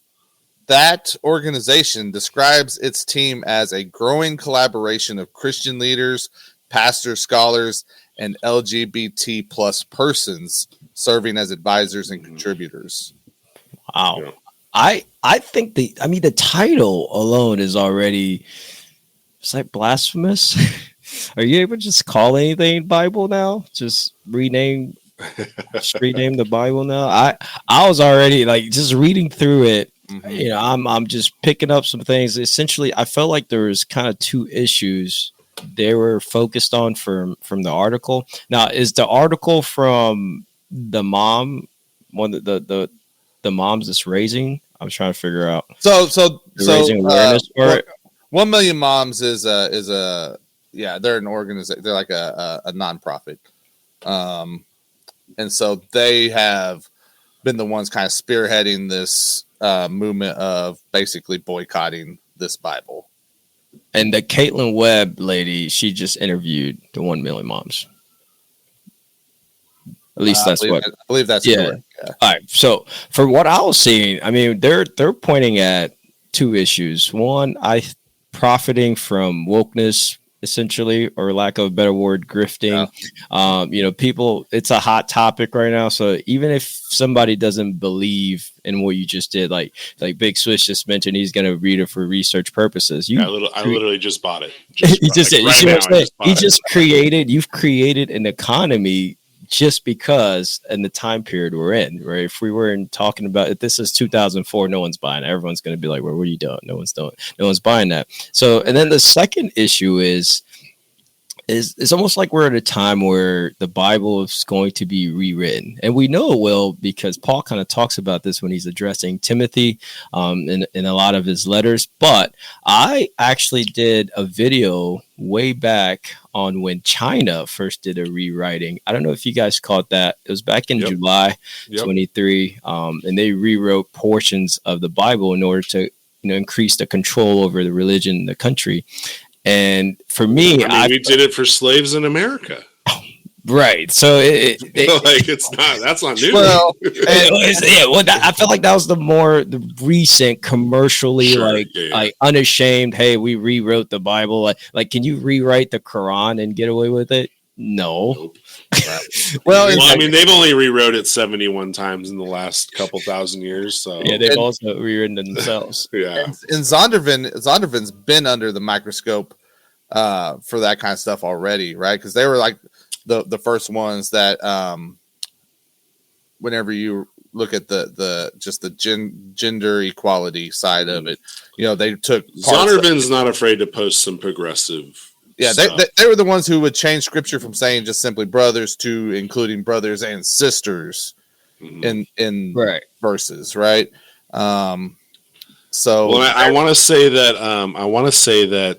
that organization describes its team as a growing collaboration of Christian leaders, pastors, scholars, and LGBT plus persons serving as advisors and contributors.
Wow. Yeah. I think the title alone is already, it's like blasphemous. Are you able to just call anything Bible now? Just rename the Bible now? I was already like just reading through it. Mm-hmm. I'm just picking up some things. Essentially, I felt like there was kind of two issues they were focused on from the article. Now, is the article from the mom one of the moms that's raising? I'm trying to figure out.
So
raising awareness for it.
1 Million Moms is a they're an organization. They're like a nonprofit, and so they have been the ones kind of spearheading this movement of basically boycotting this Bible.
And the Caitlin Webb lady, she just interviewed the 1 Million Moms. At least that's I
believe that's correct.
Yeah. All right. So for what I was seeing, I mean, they're pointing at two issues. One, profiting from wokeness essentially, or lack of a better word, grifting. Yeah. People, it's a hot topic right now. So even if somebody doesn't believe in what you just did, like Big Swiss just mentioned, he's going to read it for research purposes. I
literally just bought it.
You've created an economy just because in the time period we're in, right? If we weren't talking about if this is 2004, no one's buying it. Everyone's going to be like, well, what are you doing? No one's buying that. So, and then the second issue is it's almost like we're at a time where the Bible is going to be rewritten. And we know it will because Paul kind of talks about this when he's addressing Timothy in a lot of his letters. But I actually did a video way back on when China first did a rewriting. I don't know if you guys caught that. It was back in July 23. And they rewrote portions of the Bible in order to increase the control over the religion in the country. And for me,
we did it for slaves in America.
Right. So
that's not new.
Well, I felt like that was the recent commercially, like unashamed. Hey, we rewrote the Bible. Like, can you rewrite the Quran and get away with it? No.
Nope. Well, I mean, they've only rewrote it 71 times in the last couple thousand years. So
yeah, they've also rewritten it themselves.
Yeah.
And Zondervan's been under the microscope for that kind of stuff already, right? Because they were like the first ones that whenever you look at the gender equality side of it, they took
Zondervan's not afraid to post some progressive.
Yeah, they were the ones who would change scripture from saying just simply brothers to including brothers and sisters in verses, right? So
I want to say that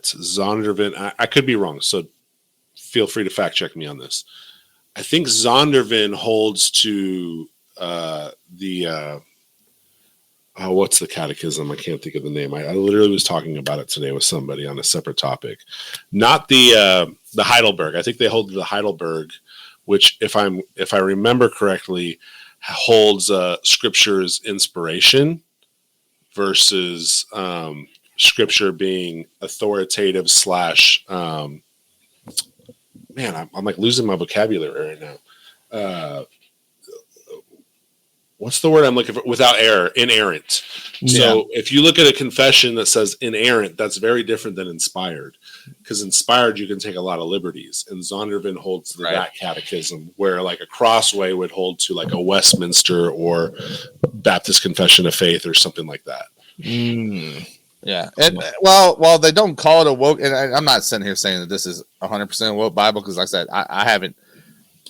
Zondervan. I could be wrong, so feel free to fact check me on this. I think Zondervan holds to what's the catechism? I can't think of the name. I literally was talking about it today with somebody on a separate topic. Not the Heidelberg. I think they hold the Heidelberg, which if I remember correctly, holds scripture's inspiration versus scripture being authoritative / man, I'm like losing my vocabulary right now. What's the word I'm looking for? Without error, inerrant. So if you look at a confession that says inerrant, that's very different than inspired. Because inspired, you can take a lot of liberties. And Zondervan holds to that catechism, where like a Crossway would hold to like a Westminster or Baptist Confession of Faith or something like that.
Yeah. And while they don't call it a woke, and I'm not sitting here saying that this is 100% woke Bible, because like I said, I haven't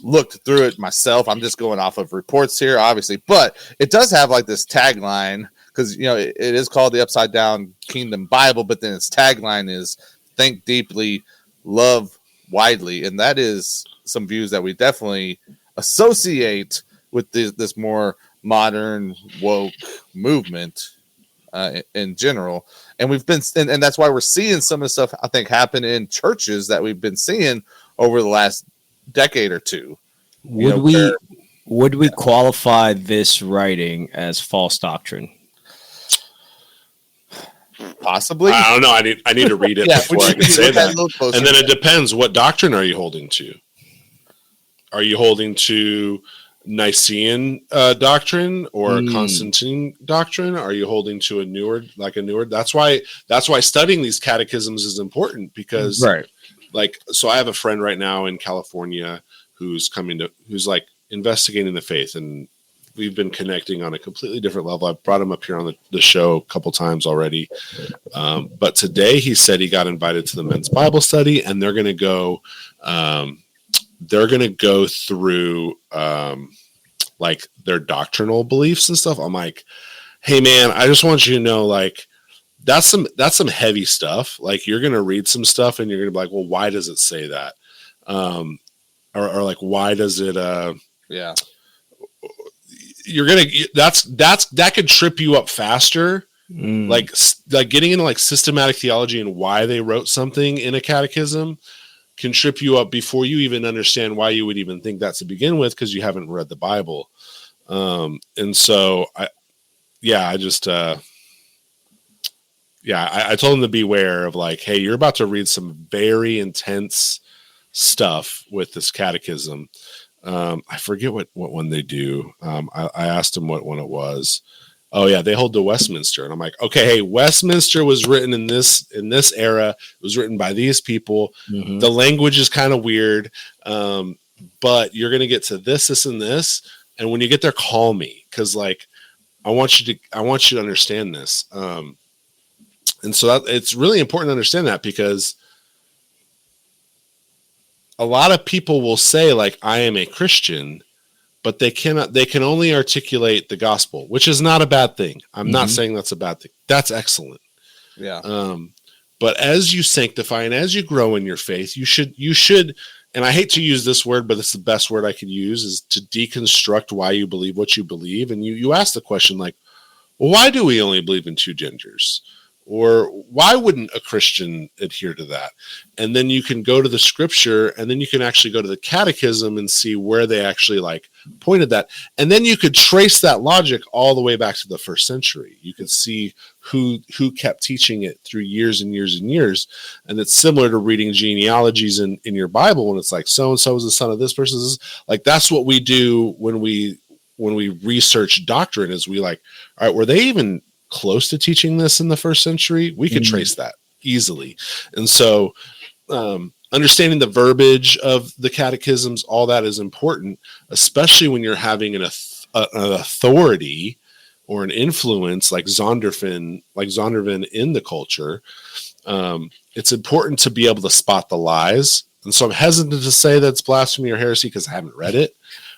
looked through it myself. I'm just going off of reports here, obviously, but it does have like this tagline, because it is called the Upside Down Kingdom Bible, but then its tagline is think deeply, love widely, and that is some views that we definitely associate with this more modern woke movement in general. And we've been, and that's why we're seeing some of the stuff I think happen in churches that we've been seeing over the last decade or two.
Would we qualify this writing as false doctrine?
Possibly.
I don't know. I need to read it before I can say that. And then it depends. What doctrine are you holding to? Are you holding to Nicene doctrine or Constantine doctrine? Are you holding to a newer? That's why studying these catechisms is important, because so I have a friend right now in California who's like investigating the faith, and we've been connecting on a completely different level. I've brought him up here on the show a couple times already. But today he said he got invited to the men's Bible study, and they're going to go through like their doctrinal beliefs and stuff. I'm like, hey man, I just want you to know, like, that's some heavy stuff. Like, you're going to read some stuff and you're going to be like, well, why does it say that? Or like, why does it, you're going to, that could trip you up faster. Like getting into like systematic theology and why they wrote something in a catechism can trip you up before you even understand why you would even think that to begin with, because you haven't read the Bible. And so I just I told him to beware of like, hey, you're about to read some very intense stuff with this catechism. I forget what one they do. I asked him what one it was. Oh yeah, they hold the Westminster, and I'm like, okay, hey, Westminster was written in this era. It was written by these people. Mm-hmm. The language is kind of weird, but you're gonna get to this, and this. And when you get there, call me, because like I want you to understand this. And so it's really important to understand that, because a lot of people will say like, I am a Christian, but they can only articulate the gospel, which is not a bad thing. I'm not saying that's a bad thing. That's excellent. Yeah. But as you sanctify and as you grow in your faith, you should, and I hate to use this word, but it's the best word I could use, is to deconstruct why you believe what you believe. And you ask the question like, well, why do we only believe in two genders? Or why wouldn't a Christian adhere to that? And then you can go to the scripture, and then you can actually go to the catechism and see where they actually like pointed that. And then you could trace that logic all the way back to the first century. You could see who kept teaching it through years and years and years. And it's similar to reading genealogies in your Bible, when it's like, so-and-so is the son of this person. Like, that's what we do when we research doctrine, is we like, all right, were they even close to teaching this in the first century? We can trace that easily. And so understanding the verbiage of the catechisms, all that is important, especially when you're having an authority or an influence like Zondervan in the culture. It's important to be able to spot the lies. And so I'm hesitant to say that's blasphemy or heresy because I haven't read it,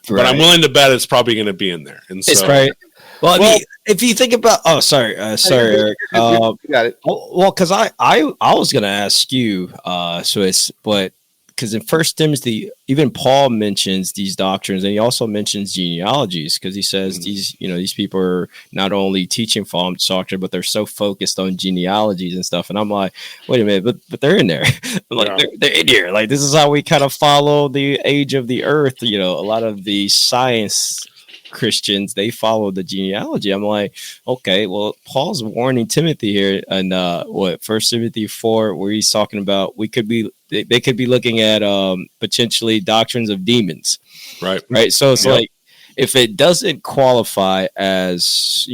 but I'm willing to bet it's probably going to be in there. And so
it's right. Well, if you think about, sorry, Eric.
You got it.
Well, because I was going to ask you, but because in First Timothy, even Paul mentions these doctrines, and he also mentions genealogies, because he says these people are not only teaching false doctrine, but they're so focused on genealogies and stuff. And I'm like, wait a minute, but they're in there. They're in here. Like, this is how we kind of follow the age of the earth. A lot of the science Christians, they follow the genealogy. I'm like, okay, well, Paul's warning Timothy here, and First Timothy 4, where he's talking about they could be looking at potentially doctrines of demons, right. So it's like, if it doesn't qualify as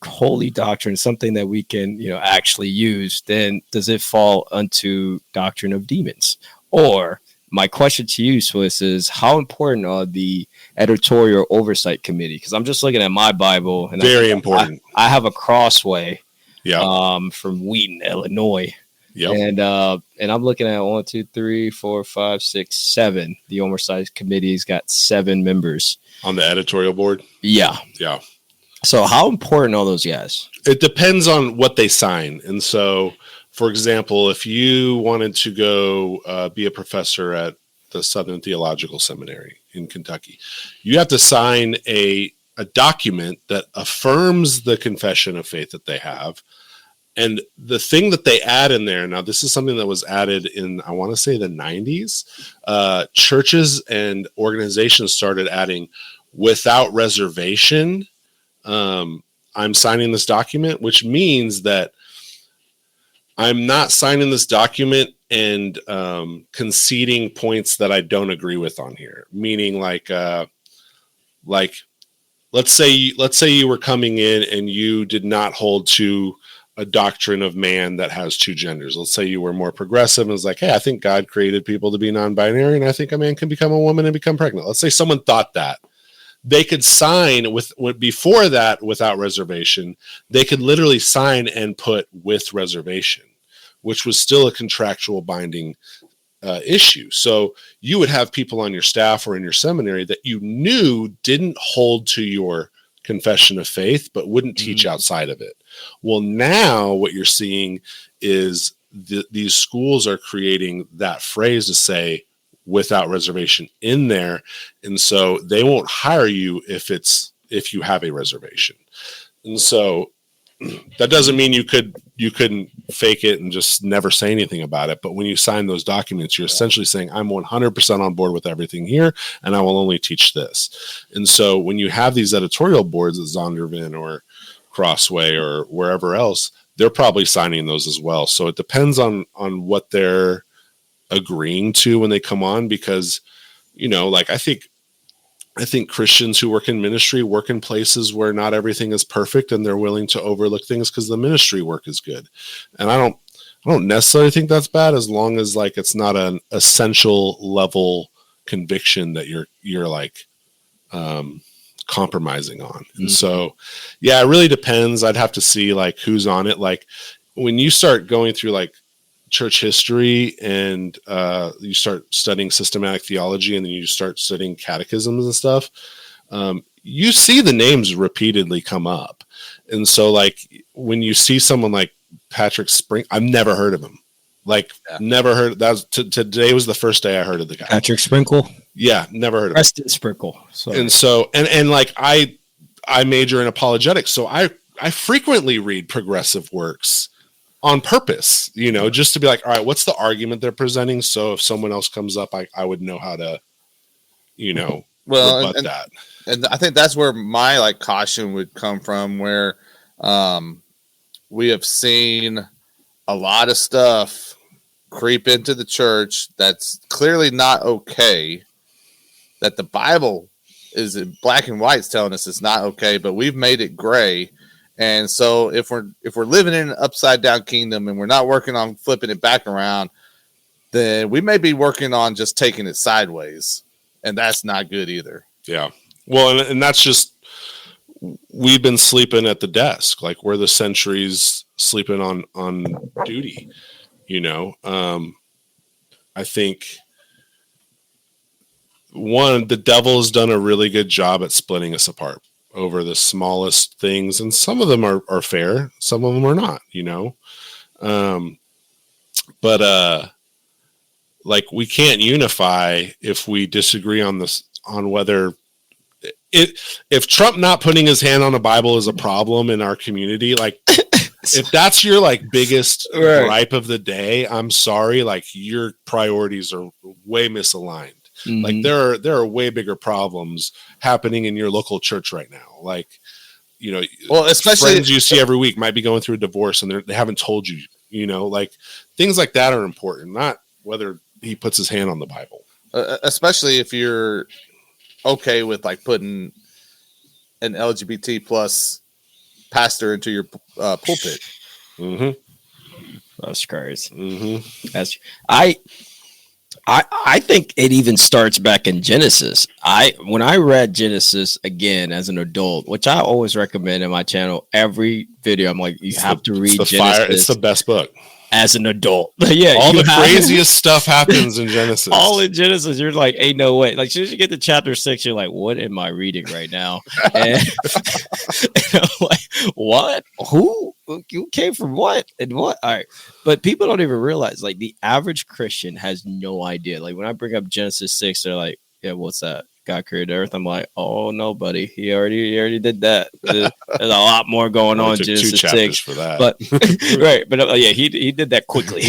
holy doctrine, something that we can actually use, then does it fall unto doctrine of demons? Or my question to you, Swiss, is how important are the editorial oversight committee? Because I'm just looking at my Bible, and
very important.
I have a Crossway, from Wheaton, Illinois, and I'm looking at 1, 2, 3, 4, 5, 6, 7. The oversight committee's got 7 members
on the editorial board.
Yeah. So how important are those guys?
It depends on what they sign, and so, for example, if you wanted to go be a professor at the Southern Theological Seminary in Kentucky, you have to sign a document that affirms the confession of faith that they have. And the thing that they add in there, now this is something that was added in, I want to say, the 90s. Churches and organizations started adding, without reservation, I'm signing this document, which means that I'm not signing this document and conceding points that I don't agree with on here. Meaning, like let's say you were coming in and you did not hold to a doctrine of man that has two genders. Let's say you were more progressive and was like, hey, I think God created people to be non-binary, and I think a man can become a woman and become pregnant. Let's say someone thought that. They could sign with before that, without reservation. They could literally sign and put with reservation, which was still a contractual binding issue. So you would have people on your staff or in your seminary that you knew didn't hold to your confession of faith, but wouldn't teach outside of it. Well, now what you're seeing is these schools are creating that phrase to say without reservation in there. And so they won't hire you if you have a reservation. And so that doesn't mean you couldn't fake it and just never say anything about it. But when you sign those documents, you're essentially saying, I'm 100% on board with everything here, and I will only teach this. And so when you have these editorial boards at Zondervan or Crossway or wherever else, they're probably signing those as well. So it depends on what they're agreeing to when they come on, because, like I think Christians who work in ministry work in places where not everything is perfect, and they're willing to overlook things because the ministry work is good. And I don't necessarily think that's bad, as long as like it's not an essential level conviction that you're like compromising on. And so, yeah, it really depends. I'd have to see like who's on it. Like when you start going through like church history and you start studying systematic theology, and then you start studying catechisms and stuff, you see the names repeatedly come up. And so like when you see someone like Patrick Spring, I've never heard of him. Like never heard. Today was the first day I heard of the guy.
Patrick Sprinkle.
Yeah, never heard of
Preston Sprinkle. Sorry.
And so, and like I major in apologetics, so I frequently read progressive works on purpose, just to be like, all right, what's the argument they're presenting? So if someone else comes up, I would know how to, rebut that.
And I think that's where my like caution would come from, where we have seen a lot of stuff creep into the church that's clearly not okay, that the Bible is in black and white telling us it's not okay, but we've made it gray. And so if we're living in an upside down kingdom and we're not working on flipping it back around, then we may be working on just taking it sideways, and that's not good either.
Yeah. Well, and that's just, we've been sleeping at the desk. Like we're the centuries sleeping on duty, I think the devil has done a really good job at splitting us apart over the smallest things. And some of them are fair. Some of them are not, but like we can't unify if we disagree on whether if Trump not putting his hand on the Bible is a problem in our community, like if that's your like biggest gripe of the day, I'm sorry, like your priorities are way misaligned. Mm-hmm. Like there are way bigger problems happening in your local church right now. Like, well, especially friends you see every week might be going through a divorce and they haven't told you, like things like that are important, not whether he puts his hand on the Bible.
Especially if you're okay with like putting an LGBT plus pastor into your pulpit.
Mm-hmm. That's crazy.
Mm-hmm.
That's I think it even starts back in Genesis. When I read Genesis again as an adult, which I always recommend in my channel, every video, I'm like, you have to read Genesis.
It's the best book.
As an adult. Yeah.
All the craziest stuff happens in Genesis.
All in Genesis, you're like, ain't no way. Like, as soon as you get to chapter 6, you're like, what am I reading right now? And I'm like, what? Who? You came from what? And what? All right. But people don't even realize, like, the average Christian has no idea. Like, when I bring up Genesis 6, they're like, yeah, what's that? God created earth. I'm like, oh no, buddy, he already did that. There's a lot more going on in Genesis 6
for that.
But right, but yeah, he did that quickly.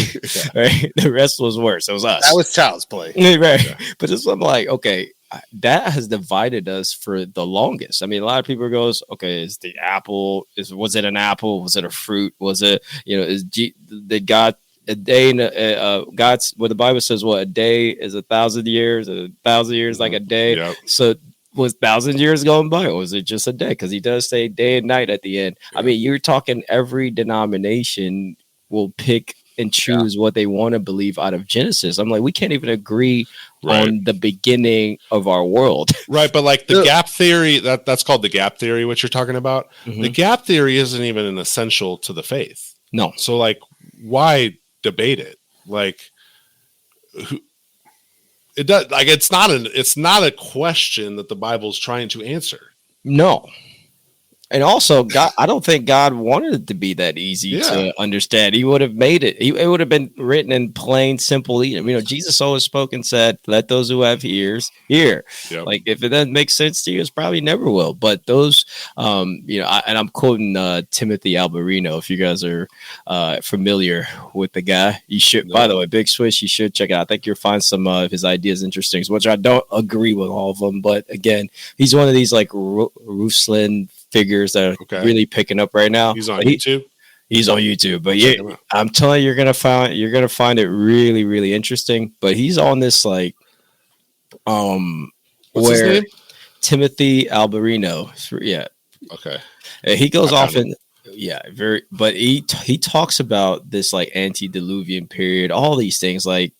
Right, the rest was worse. It was us.
That was child's play.
Right,
yeah.
But this one, I'm like, okay, that has divided us for the longest. I mean, a lot of people goes, okay, is the apple? Was it an apple? Was it a fruit? Was it did God? A day in God's what the Bible says, what a day is 1,000 years, 1,000 years like a day.
Yep.
So was 1,000 years going by, or was it just a day? Because he does say day and night at the end. Yeah. I mean, you're talking every denomination will pick and choose what they want to believe out of Genesis. I'm like, we can't even agree on the beginning of our world.
Right, but like the gap theory, that's called the gap theory, what you're talking about. Mm-hmm. The gap theory isn't even an essential to the faith.
No.
So like, why debate it? Like it does, like it's not a question that the Bible's trying to answer.
No. And also, God, I don't think God wanted it to be that easy to understand. He would have made it. It would have been written in plain, simple. Jesus always spoke and said, "Let those who have ears hear." Yep. Like if it doesn't make sense to you, it probably never will. But those, and I'm quoting Timothy Alberino. If you guys are familiar with the guy, you should. No. By the way, Big Swish, you should check it out. I think you'll find some of his ideas interesting. Which I don't agree with all of them, but again, he's one of these like Ruslan figures that are really picking up right now.
He's on YouTube.
He's on YouTube, but
Check him out.
I'm telling you, you're gonna find it really, really interesting. But he's on this like,
What's his name?
Timothy Alberino. Yeah,
Okay.
he goes
I
off
found
in very, but he talks about this like antediluvian period, all these things like.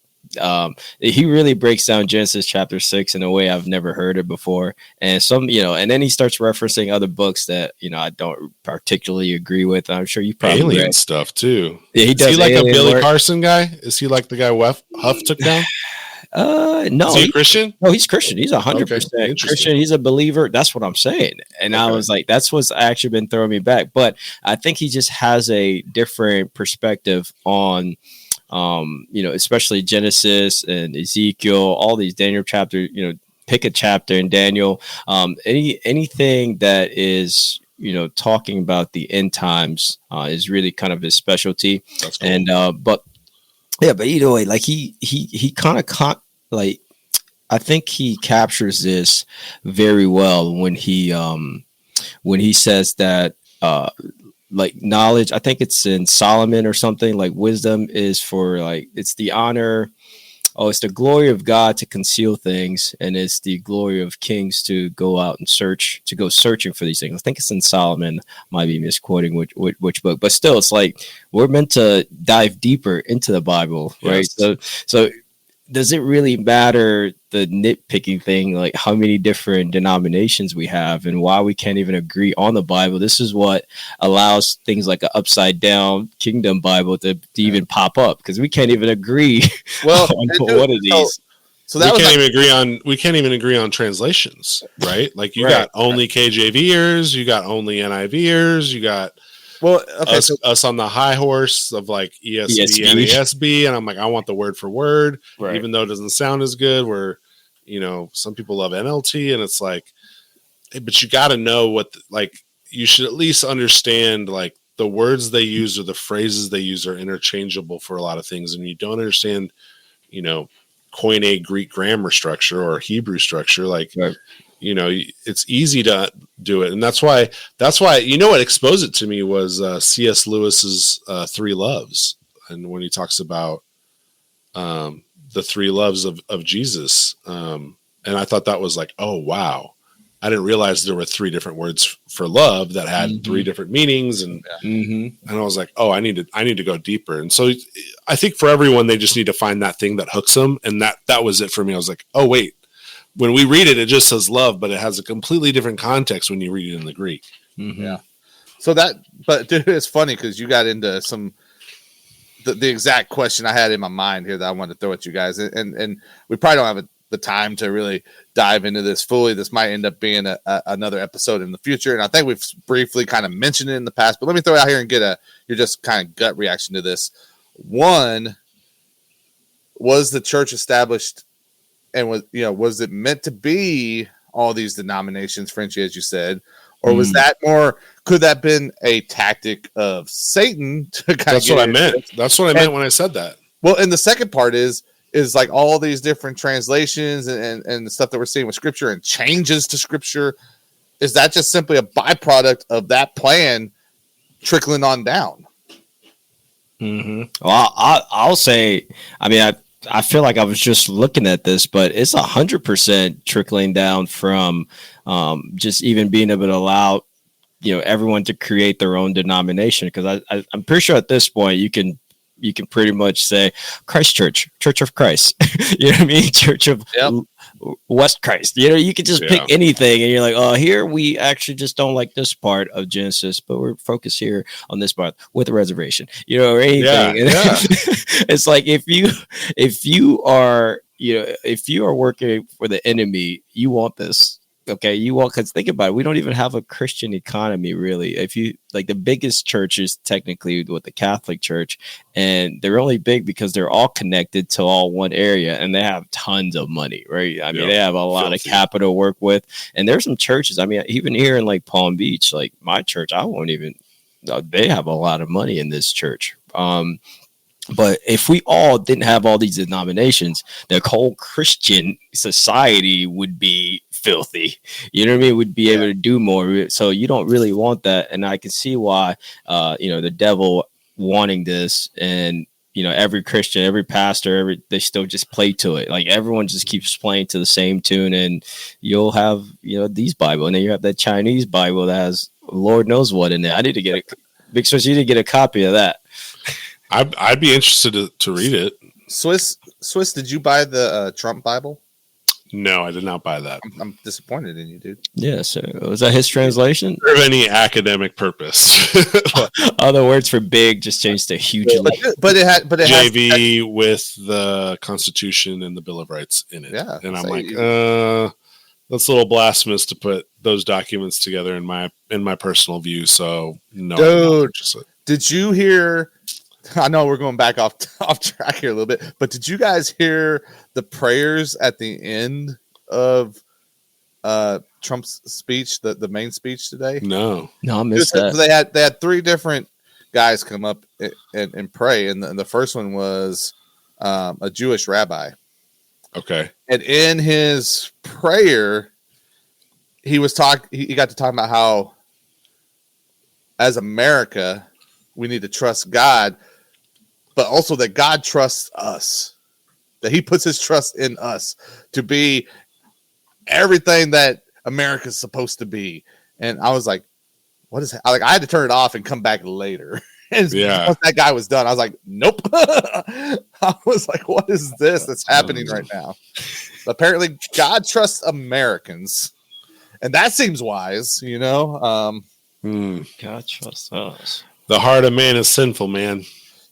He really breaks down Genesis chapter 6 in a way I've never heard it before, and and then he starts referencing other books that I don't particularly agree with. I'm sure you probably
alien
read.
stuff too.
Yeah, he
Is
does.
he like a Billy
work.
Carson guy? Is he like the guy Huff took down?
No.
Is he a Christian?
No, he's Christian. He's 100%
Okay,
Christian. He's a believer. That's what I'm saying. And I was like, that's what's actually been throwing me back. But I think he just has a different perspective on, especially Genesis and Ezekiel, all these Daniel chapters, pick a chapter in Daniel, anything that is, talking about the end times is really kind of his specialty.
That's cool.
And, but either way, like he kind of like, I think he captures this very well when he says that, like knowledge, I think it's in Solomon or something, like wisdom is for like, it's the honor. Oh, it's the glory of God to conceal things. And it's the glory of kings to go out and go searching for these things. I think it's in Solomon. Might be misquoting which book, but still it's like, we're meant to dive deeper into the Bible, right?
Yes.
So does it really matter the nitpicking thing, like how many different denominations we have and why we can't even agree on the Bible? This is what allows things like an upside down kingdom Bible to even pop up, because we can't even agree on one of these.
So that
we can't even agree on translations, right? Like you got only KJVers, you got only NIVers, you got us on the high horse of like ESV and ASB, and I'm like, I want the word for word, even though it doesn't sound as good. Where some people love NLT, and it's like, hey, but you got to know what you should at least understand like the words they use or the phrases they use are interchangeable for a lot of things, and you don't understand, Koine Greek grammar structure or Hebrew structure, like. Right. It's easy to do it. And that's why, what exposed it to me was C.S. Lewis's Three Loves. And when he talks about the three loves of Jesus. And I thought that was like, oh, wow. I didn't realize there were three different words for love that had three different meanings. And I was like, oh, I need to go deeper. And so I think for everyone, they just need to find that thing that hooks them. And that was it for me. I was like, oh, wait. When we read it, it just says love, but it has a completely different context when you read it in the Greek.
Yeah. So but dude, it's funny because you got into the exact question I had in my mind here that I wanted to throw at you guys. And we probably don't have the time to really dive into this fully. This might end up being another episode in the future. And I think we've briefly kind of mentioned it in the past, but let me throw it out here and get your just kind of gut reaction to this. One, was the church established and was it meant to be all these denominations, Frenchy, as you said, or was that more? Could that have been a tactic of Satan to kind
That's what I meant. That's what I meant when I said that.
Well, and the second part is like all these different translations and the stuff that we're seeing with Scripture and changes to Scripture. Is that just simply a byproduct of that plan trickling on down?
Well, I'll say. I mean, I feel like I was just looking at this, but it's 100% trickling down from just even being able to allow, everyone to create their own denomination. Because I'm pretty sure at this point you can pretty much say Christ Church, Church of Christ, you know what I mean? Church of West Christ. You could just pick anything and you're like, oh, here we actually just don't like this part of Genesis, but we're focused here on this part with a reservation, or anything. Yeah. It's like if you are working for the enemy, you want this. Okay, because think about it, we don't even have a Christian economy really. If you like, the biggest church is technically with the Catholic Church, and they're only big because they're all connected to all one area, and they have tons of money, right? I mean, they have a lot of capital to work with, and there's some churches. I mean, even here in like Palm Beach, like my church, they have a lot of money in this church. But if we all didn't have all these denominations, the whole Christian society would be filthy. You know what I mean? Would be able to do more. So you don't really want that. And I can see why, the devil wanting this, and every Christian, every pastor, they still just play to it. Like everyone just keeps playing to the same tune, and you'll have these Bible, and then you have that Chinese Bible that has Lord knows what in there. I need to get Big Swiss. You need to get a copy of that.
I'd be interested to read it.
Swiss, did you buy the Trump Bible?
No, I did not buy that.
I'm disappointed in you, dude.
Yeah, so was that his translation?
For any academic purpose.
Other words for big just changed to hugely.
But it
JV with the Constitution and the Bill of Rights in it.
Yeah,
and I'm like, that's a little blasphemous to put those documents together in my personal view. So no,
dude, did you hear? I know we're going back off track here a little bit, but did you guys hear the prayers at the end of Trump's speech, the main speech today?
No,
I missed that.
They had three different guys come up and pray, and the first one was a Jewish rabbi.
Okay,
and in his prayer, he got to talk about how, as America, we need to trust God, but also that God trusts us, that he puts his trust in us to be everything that America's supposed to be. And I was like, what is that? I had to turn it off and come back later. And once that guy was done, I was like, nope. I was like, what is this that's happening right now? Apparently God trusts Americans, and that seems wise,
God trusts us.
The heart of man is sinful, man.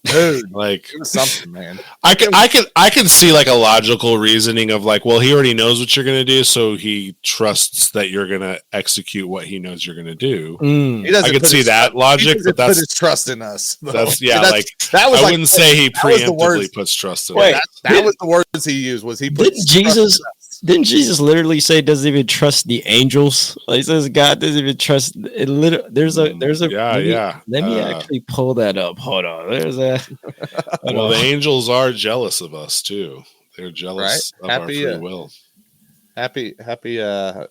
Dude,
like
something, man.
I can see like a logical reasoning of like, well, he already knows what you're gonna do, so he trusts that you're gonna execute what he knows you're gonna do.
I
could see that logic, but that's
put his trust in us.
That's
that was
I wouldn't say he preemptively puts trust in us.
That was the words he used. Was he put
Jesus? Didn't Jesus literally say doesn't even trust the angels? Like, he says God doesn't even trust. There's a. Let me actually pull that up. Hold on.
Well, the angels are jealous of us too. They're jealous of our free will.
Happy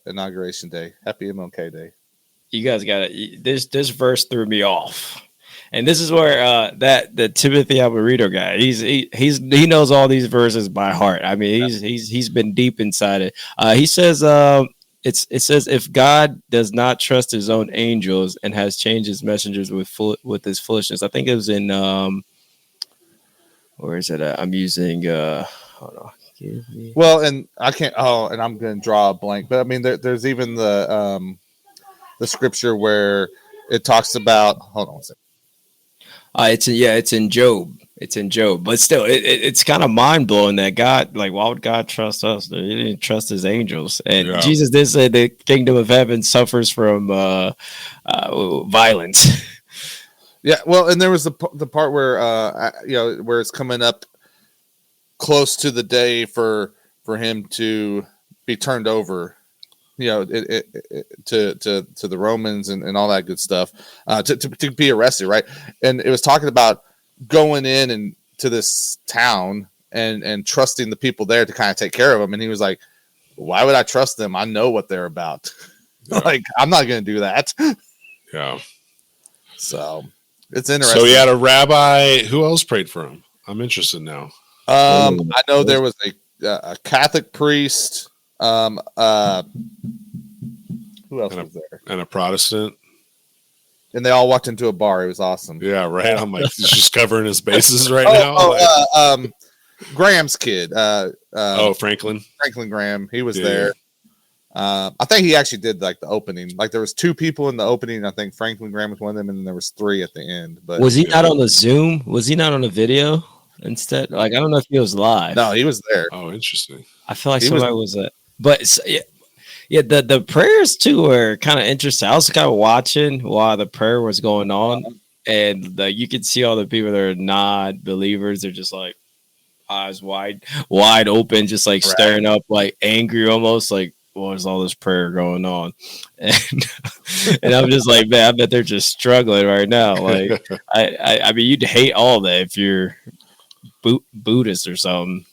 Inauguration Day. Happy MLK Day.
You guys got it. This verse threw me off. And this is where the Timothy Alvarito guy, he knows all these verses by heart. I mean, he's been deep inside it. He says it says if God does not trust his own angels and has changed his messengers with his foolishness. I think it was in where is it? I'm using hold on.
Well, and I can't. Oh, and I'm going to draw a blank. But I mean, there's even the scripture where it talks about. Hold on a second.
It's in Job. It's in Job, but still, it's kind of mind blowing that God, like, why would God trust us? He didn't trust his angels, and Jesus did say the kingdom of heaven suffers from violence.
Yeah, well, and there was the part where where it's coming up close to the day for him to be turned over. To the Romans and all that good stuff, to be arrested, right? And it was talking about going in and to this town and trusting the people there to kind of take care of them. And he was like, "Why would I trust them? I know what they're about. Like, I'm not going to do that."
Yeah.
So it's interesting.
So he had a rabbi. Who else prayed for him? I'm interested now.
I know there was a Catholic priest. Who else was there?
And a Protestant.
And they all walked into a bar. It was awesome.
Yeah, right. I'm like, he's just covering his bases right now.
Graham's kid.
Franklin.
Franklin Graham. He was there. I think he actually did like the opening. Like there was two people in the opening. I think Franklin Graham was one of them, and then there was three at the end. But
was he not on the Zoom? Was he not on the video instead? Like, I don't know if he was live.
No, he was there.
Oh, interesting.
I feel like somebody was but the prayers too were kind of interesting. I was kind of watching while the prayer was going on, and you could see all the people that are not believers. They're just like eyes wide open, just like staring up, like angry, almost like, what is all this prayer going on? And I'm just like, man, I bet they're just struggling right now. Like, I mean, you'd hate all that if you're Buddhist or something.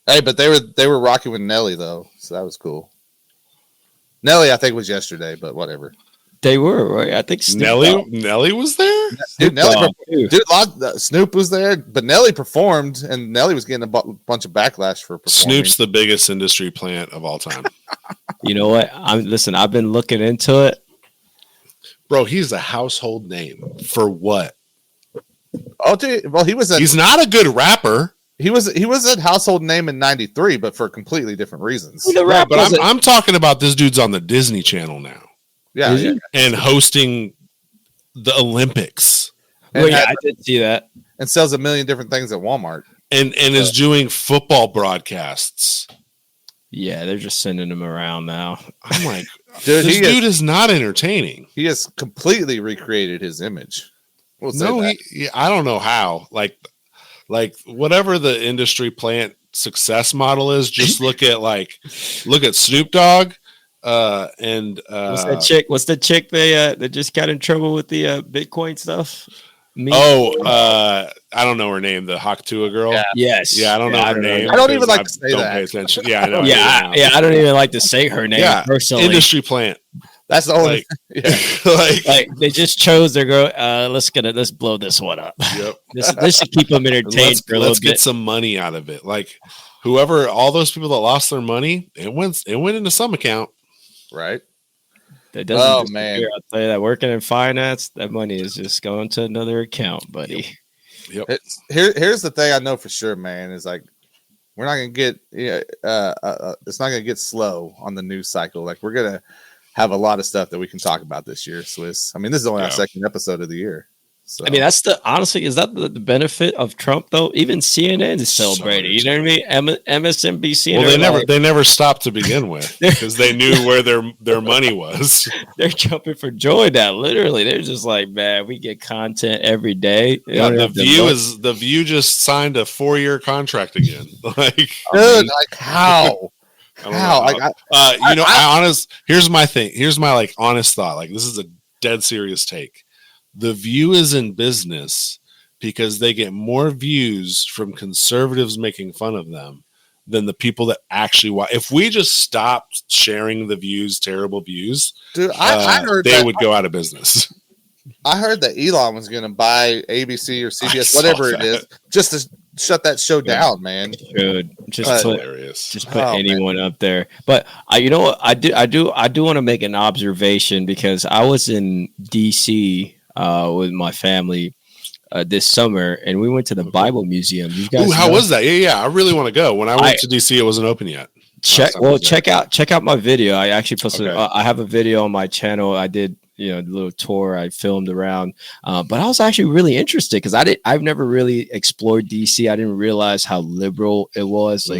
Hey, but they were rocking with Nelly though, so that was cool. Nelly, I think, was yesterday, but whatever.
They were, right? I think
Nelly was there.
Snoop was there, but Nelly performed, and Nelly was getting a bunch of backlash for performing.
Snoop's the biggest industry plant of all time.
You know what? I've been looking into it.
Bro, he's a household name. For what?
Oh, dude, well, he's
not a good rapper.
He was a household name in &93, but for completely different reasons.
Yeah, but I'm talking about this dude's on the Disney Channel now.
Yeah.
And hosting the Olympics.
I did see that.
And sells a million different things at Walmart.
And is doing football broadcasts.
Yeah, they're just sending him around now.
I'm like, this dude is not entertaining.
He has completely recreated his image.
I don't know how. Like whatever the industry plant success model is, just look at Snoop Dogg. And
what's the chick that just got in trouble with the Bitcoin stuff?
I don't know her name. The Haktua girl.
Yeah. Yes.
Yeah, I don't know her name.
I don't even like to say that.
Pay attention. Yeah, I know.
I don't even like to say her name personally.
Industry plant.
That's the only.
Like they just chose their girl. Let's blow this one up.
Yep.
This should keep them entertained for a little bit.
Let's get some money out of it. Like all those people that lost their money, it went into some account.
Right.
That doesn't man, I'll tell you that working in finance, that money is just going to another account, buddy.
Yep.
Here's the thing I know for sure, man, is like we're not gonna get it's not gonna get slow on the news cycle. Like we're gonna have a lot of stuff that we can talk about this year, Swiss. I mean, this is only our second episode of the year. So.
I mean, is that the benefit of Trump though? Even CNN is celebrating. You know what I mean? MSNBC.
Well, they never stopped to begin with because they knew where their money was.
They're jumping for joy now. Literally, they're just like, man, we get content every day.
Yeah, the View just signed a 4-year contract again.
How?
Here's my thing. Here's my honest thought. Like this is a dead serious take. The View is in business because they get more views from conservatives making fun of them than the people that actually watch. If we just stopped sharing the View's terrible views, dude, I heard they would go out of business.
I heard that Elon was going to buy ABC or CBS, whatever it is, just to shut that show down, man.
Just put anyone up there. But you know what? I do want to make an observation because I was in DC with my family this summer, and we went to the Bible Museum. You guys,
how was that? Yeah, I really want to go. When I went to DC, it wasn't open yet.
Check out my video. I actually posted. I have a video on my channel. I did a little tour I filmed around, but I was actually really interested because I've never really explored DC. I didn't realize how liberal it was.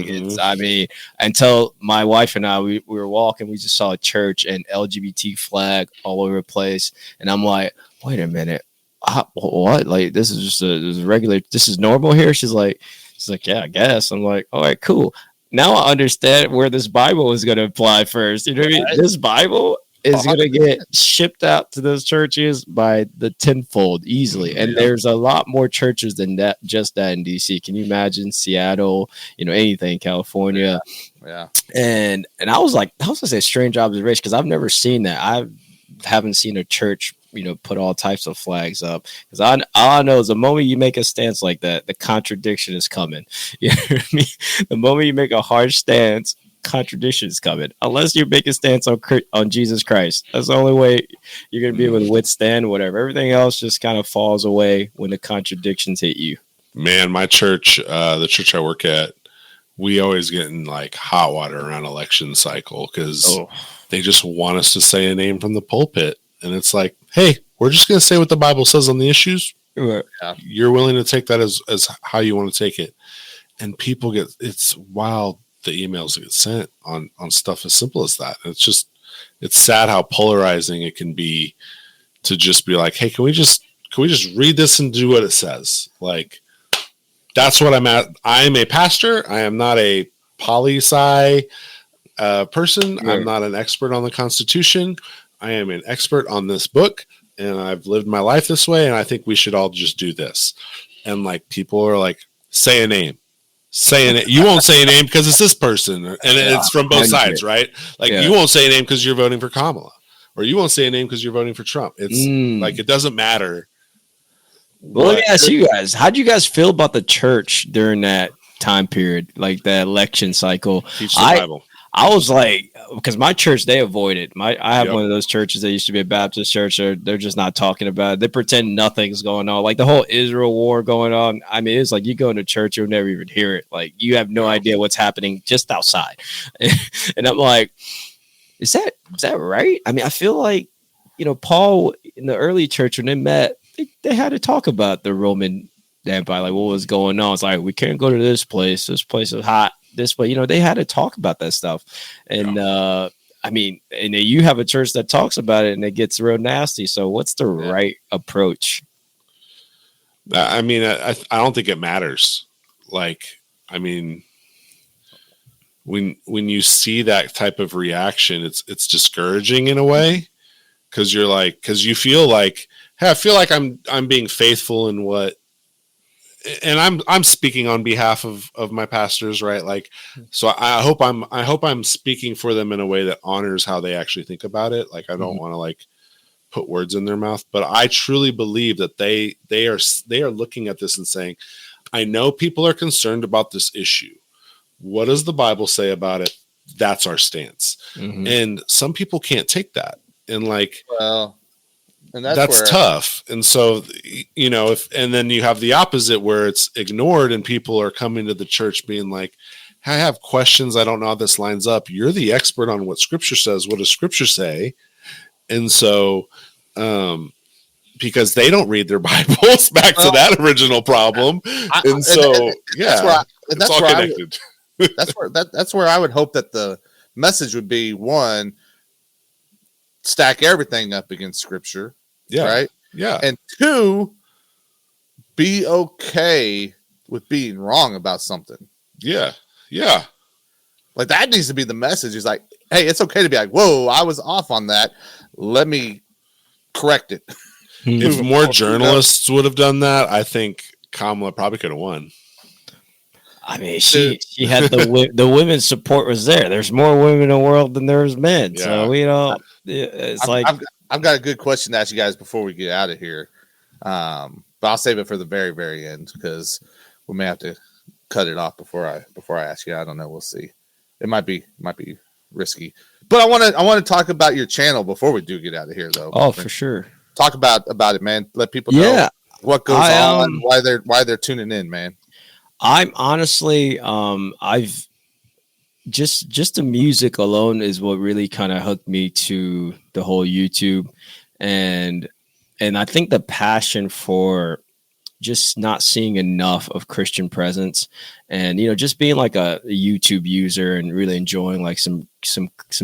Until my wife and I we were walking, we just saw a church and LGBT flag all over the place, and I'm like, wait a minute, what? Like this is just a regular. This is normal here. She's like, yeah, I guess. I'm like, all right, cool. Now I understand where this Bible is going to apply first. You know what I mean? This Bible is going to get shipped out to those churches by the tenfold easily. And there's a lot more churches than that, just that in DC. Can you imagine Seattle, anything, California?
Yeah.
And I was like, that was a strange observation because I've never seen that. I haven't seen a church, put all types of flags up because all I know is the moment you make a stance like that, the contradiction is coming. You know what I mean? The moment you make a harsh stance, contradiction is coming. Unless you make a stance on Jesus Christ, that's the only way you're going to be able to withstand whatever. Everything else just kind of falls away when the contradictions hit you.
Man, my church, the church I work at, we always get in hot water around election cycle because they just want us to say a name from the pulpit. And it's like, hey, we're just going to say what the Bible says on the issues.
Right.
You're willing to take that as how you want to take it. And people it's wild. The emails that get sent on stuff as simple as that. It's sad how polarizing it can be to just be like, hey, can we just read this and do what it says? Like, that's what I'm at. I'm a pastor. I am not a poli-sci person. Right. I'm not an expert on the Constitution. I am an expert on this book, and I've lived my life this way, and I think we should all just do this. And people are like, say a name. saying it. You won't say a name because it's this person, and it's from both sides, right? Like you won't say a name because you're voting for Kamala, or you won't say a name because you're voting for Trump. It's like it doesn't matter.
Well, let me ask you guys: how do you guys feel about the church during that time period, like the election cycle?
Teach the Bible.
I was like, because my church, they avoid it. I have one of those churches that used to be a Baptist church. They're just not talking about it. They pretend nothing's going on. Like the whole Israel war going on. I mean, it's like you go into church, you'll never even hear it. Like you have no idea what's happening just outside. And I'm like, is that right? I mean, I feel like, Paul in the early church, when they met, they had to talk about the Roman Empire, like what was going on. It's like, we can't go to this place. This place is hot. This way, they had to talk about that stuff. And I mean, and you have a church that talks about it and it gets real nasty. So what's the right approach?
I mean, I don't think it matters. Like, I mean, when you see that type of reaction, it's discouraging in a way, because you feel like, hey, I feel like I'm being faithful in what. And I'm speaking on behalf of my pastors, right? Like, so I hope I'm speaking for them in a way that honors how they actually think about it. Like, I don't want to like put words in their mouth, but I truly believe that they are looking at this and saying, I know people are concerned about this issue. What does the Bible say about it? That's our stance. And some people can't take that. And like, well, and that's tough. And so, and then you have the opposite where it's ignored and people are coming to the church being like, I have questions. I don't know how this lines up. You're the expert on what scripture says. What does scripture say? And so, because they don't read their Bibles, back to that original problem. That's all connected.
That's where I would hope that the message would be, one, stack everything up against scripture.
Yeah.
Right.
Yeah.
And two, be okay with being wrong about something.
Yeah. Yeah.
Like that needs to be the message. Is like, hey, it's okay to be like, whoa, I was off on that. Let me correct it.
If more journalists would have done that, I think Kamala probably could have won.
I mean, she had the women's support was there. There's more women in the world than there's men. Yeah. So, it's
I've got a good question to ask you guys before we get out of here. But I'll save it for the very, very end, because we may have to cut it off before I ask you. I don't know. We'll see. It might be risky, but I want to talk about your channel before we do get out of here, though.
Oh, for sure.
Talk about it, man. Let people know what goes on, why they're tuning in, man.
I'm honestly, I've just the music alone is what really kind of hooked me to the whole YouTube, and I think the passion for just not seeing enough of Christian presence, and just being like a YouTube user and really enjoying like some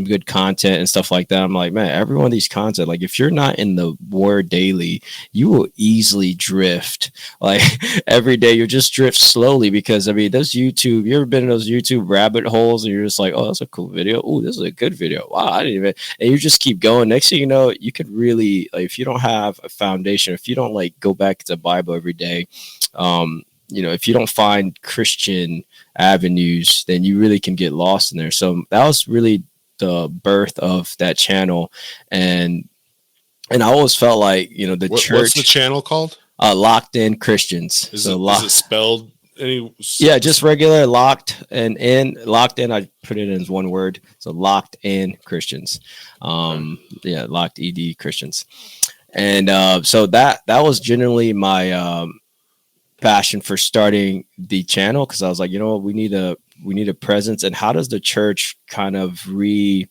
good content and stuff like that. I'm like, man, every one of these content, like if you're not in the word daily, you will easily drift. Like every day you just drift slowly, because I mean, you ever been in those YouTube rabbit holes and you're just like, oh, that's a cool video. Oh, this is a good video. Wow, I didn't even, and you just keep going. Next thing you know, you could really, like, if you don't have a foundation, if you don't like go back to the Bible every day, if you don't find Christian avenues, then you really can get lost in there. So that was really the birth of that channel. And I always felt like, the church.
What's the channel called?
Locked In Christians.
Is it spelled any?
Yeah, just regular locked in. Locked in. I put it in as one word. So Locked In Christians. Locked ED Christians. And so that was generally my passion for starting the channel, because I was like, we need a presence. And how does the church kind of reimagine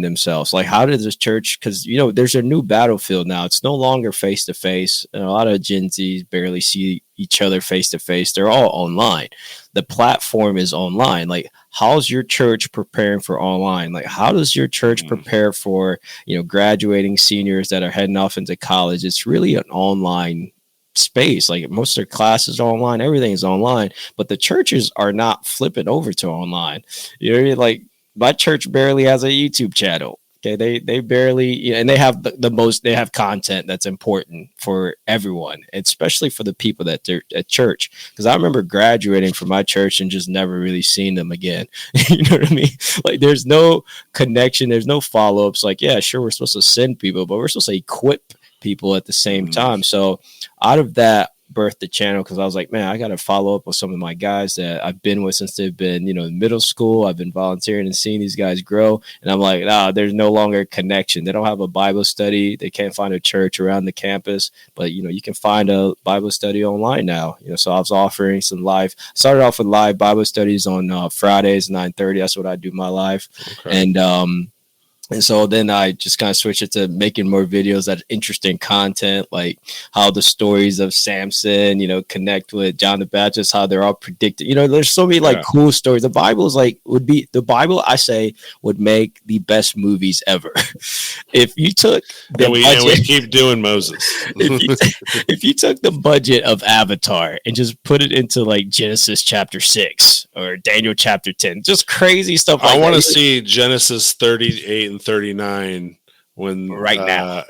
themselves? Like, how does this church, because there's a new battlefield now. It's no longer face to face, and a lot of Gen Zs barely see each other face to face. They're all online. The platform is online. Like, how's your church preparing for online? Like, how does your church prepare for graduating seniors that are heading off into college? It's really an online space. Like, most of their classes are online, everything is online, but the churches are not flipping over to online. Like, my church barely has a YouTube channel. Okay, they barely, and they have the most. They have content that's important for everyone, especially for the people that they're at church. Because I remember graduating from my church and just never really seeing them again. You know what I mean? Like, there's no connection, there's no follow ups. Like, yeah, sure, we're supposed to send people, but we're supposed to equip people at the same time. So out of that birthed the channel, because I was like, man, I got to follow up with some of my guys that I've been with since they've been, in middle school. I've been volunteering and seeing these guys grow, and I'm like, there's no longer a connection. They don't have a Bible study. They can't find a church around the campus, but you can find a Bible study online now. So I was offering some started off with live Bible studies on Fridays 9:30. That's what I do my live. Okay. And so then I just kind of switched it to making more videos that interesting content, like how the stories of Samson, connect with John the Baptist, how they're all predicted. There's so many cool stories. The Bible is I say would make the best movies ever. If you took
we keep doing Moses.
if you took the budget of Avatar and just put it into like Genesis chapter 6 or Daniel chapter 10, just crazy stuff.
I want to see Genesis 38 and 39 when
now.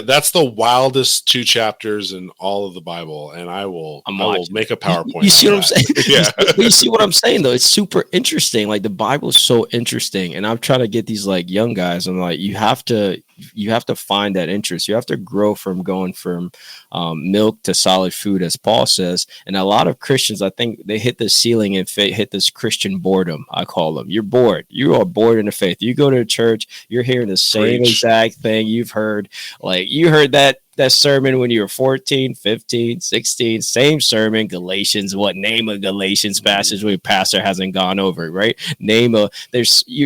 That's the wildest 2 chapters in all of the Bible, and I will make a PowerPoint.
You see what I'm saying? Yeah. You see what I'm saying, though? It's super interesting. Like, the Bible is so interesting, and I'm trying to get these like young guys. I'm like, you have to find that interest. You have to grow from going from milk to solid food, as Paul says. And a lot of Christians, I think, they hit the ceiling and hit this Christian boredom. I call them. You're bored. You are bored in the faith. You go to a church, you're hearing the same exact thing you've heard. Like, you heard that sermon when you were 14, 15, 16, same sermon, Galatians. Name a Galatians passage where your pastor hasn't gone over it, right? You're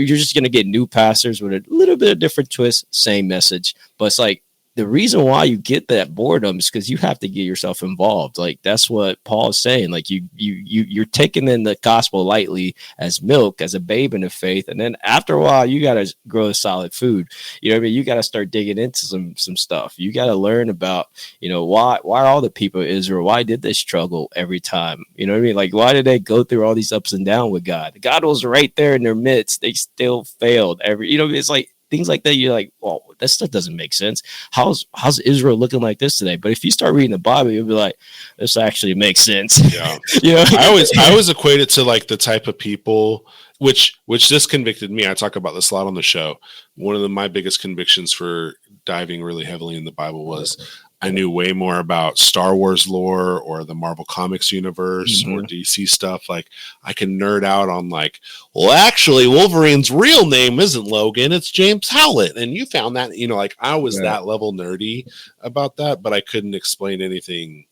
just going to get new pastors with a little bit of different twist, same message. But it's like, the reason why you get that boredom is because you have to get yourself involved. Like, that's what Paul is saying. Like, you're taking in the gospel lightly as milk, as a babe in the faith, and then after a while, you got to grow solid food. You know what I mean? You got to start digging into some stuff. You got to learn about, why are all the people of Israel? Why did they struggle every time? You know what I mean? Like, why did they go through all these ups and downs with God? God was right there in their midst. They still failed. It's like things like that. You're like, well, that stuff doesn't make sense. How's Israel looking like this today? But if you start reading the Bible, you'll be like, this actually makes sense.
Yeah. I always equate it to like the type of people which this convicted me. I talk about this a lot on the show. One of my biggest convictions for diving really heavily in the Bible was I knew way more about Star Wars lore or the Marvel Comics universe or DC stuff. Like, I can nerd out on like, well, actually, Wolverine's real name isn't Logan, it's James Howlett. And you found that, like, I was that level nerdy about that, but I couldn't explain anything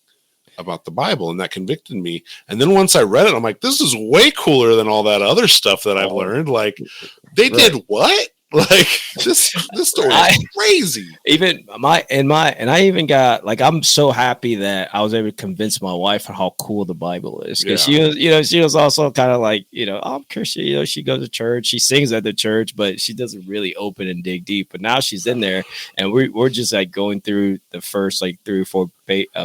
about the Bible, and that convicted me. And then once I read it, I'm like, this is way cooler than all that other stuff that I've learned. Like, they did what? Like, this story is crazy.
I even got, like, I'm so happy that I was able to convince my wife how cool the Bible is, because she was also kind of like, I'm Christian, she goes to church, she sings at the church, but she doesn't really open and dig deep. But now she's in there, and we're just like going through the first like 3 or 4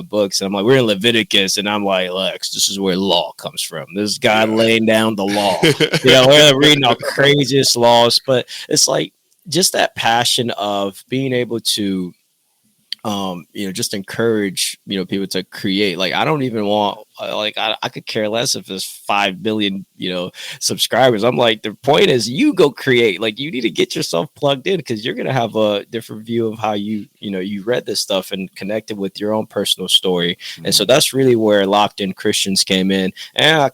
books, and I'm like, we're in Leviticus, and I'm like, Lex, this is where law comes from. This God laying down the law. We're reading our craziest laws, but it's like just that passion of being able to just encourage people to create. Like, I don't even want, like, I could care less if there's 5 billion subscribers. I'm like, the point is, you go create. Like, you need to get yourself plugged in, because you're gonna have a different view of how you read this stuff and connected with your own personal story. And so that's really where Locked In Christians came in. And I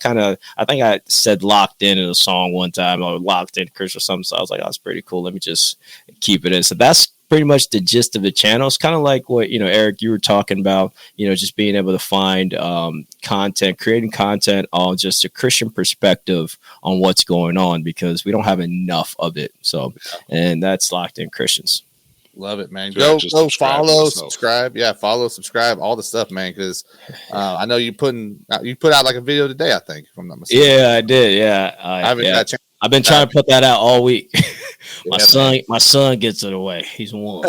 think I said locked in a song one time, or Locked In Christian or something. So I was like, oh, that's pretty cool, let me just keep it in. So that's pretty much the gist of the channel. It's kind of like what, Eric, you were talking about, just being able to find content, creating content on just a Christian perspective on what's going on, because we don't have enough of it. So, and that's Locked In Christians.
Love it, man. Go follow, subscribe. Yeah, follow, subscribe, all the stuff, man, because I know you put out like a video today, I think, if I'm not mistaken.
Yeah, I did. Yeah. I've been trying to put that out all week. My son gets it away. He's one.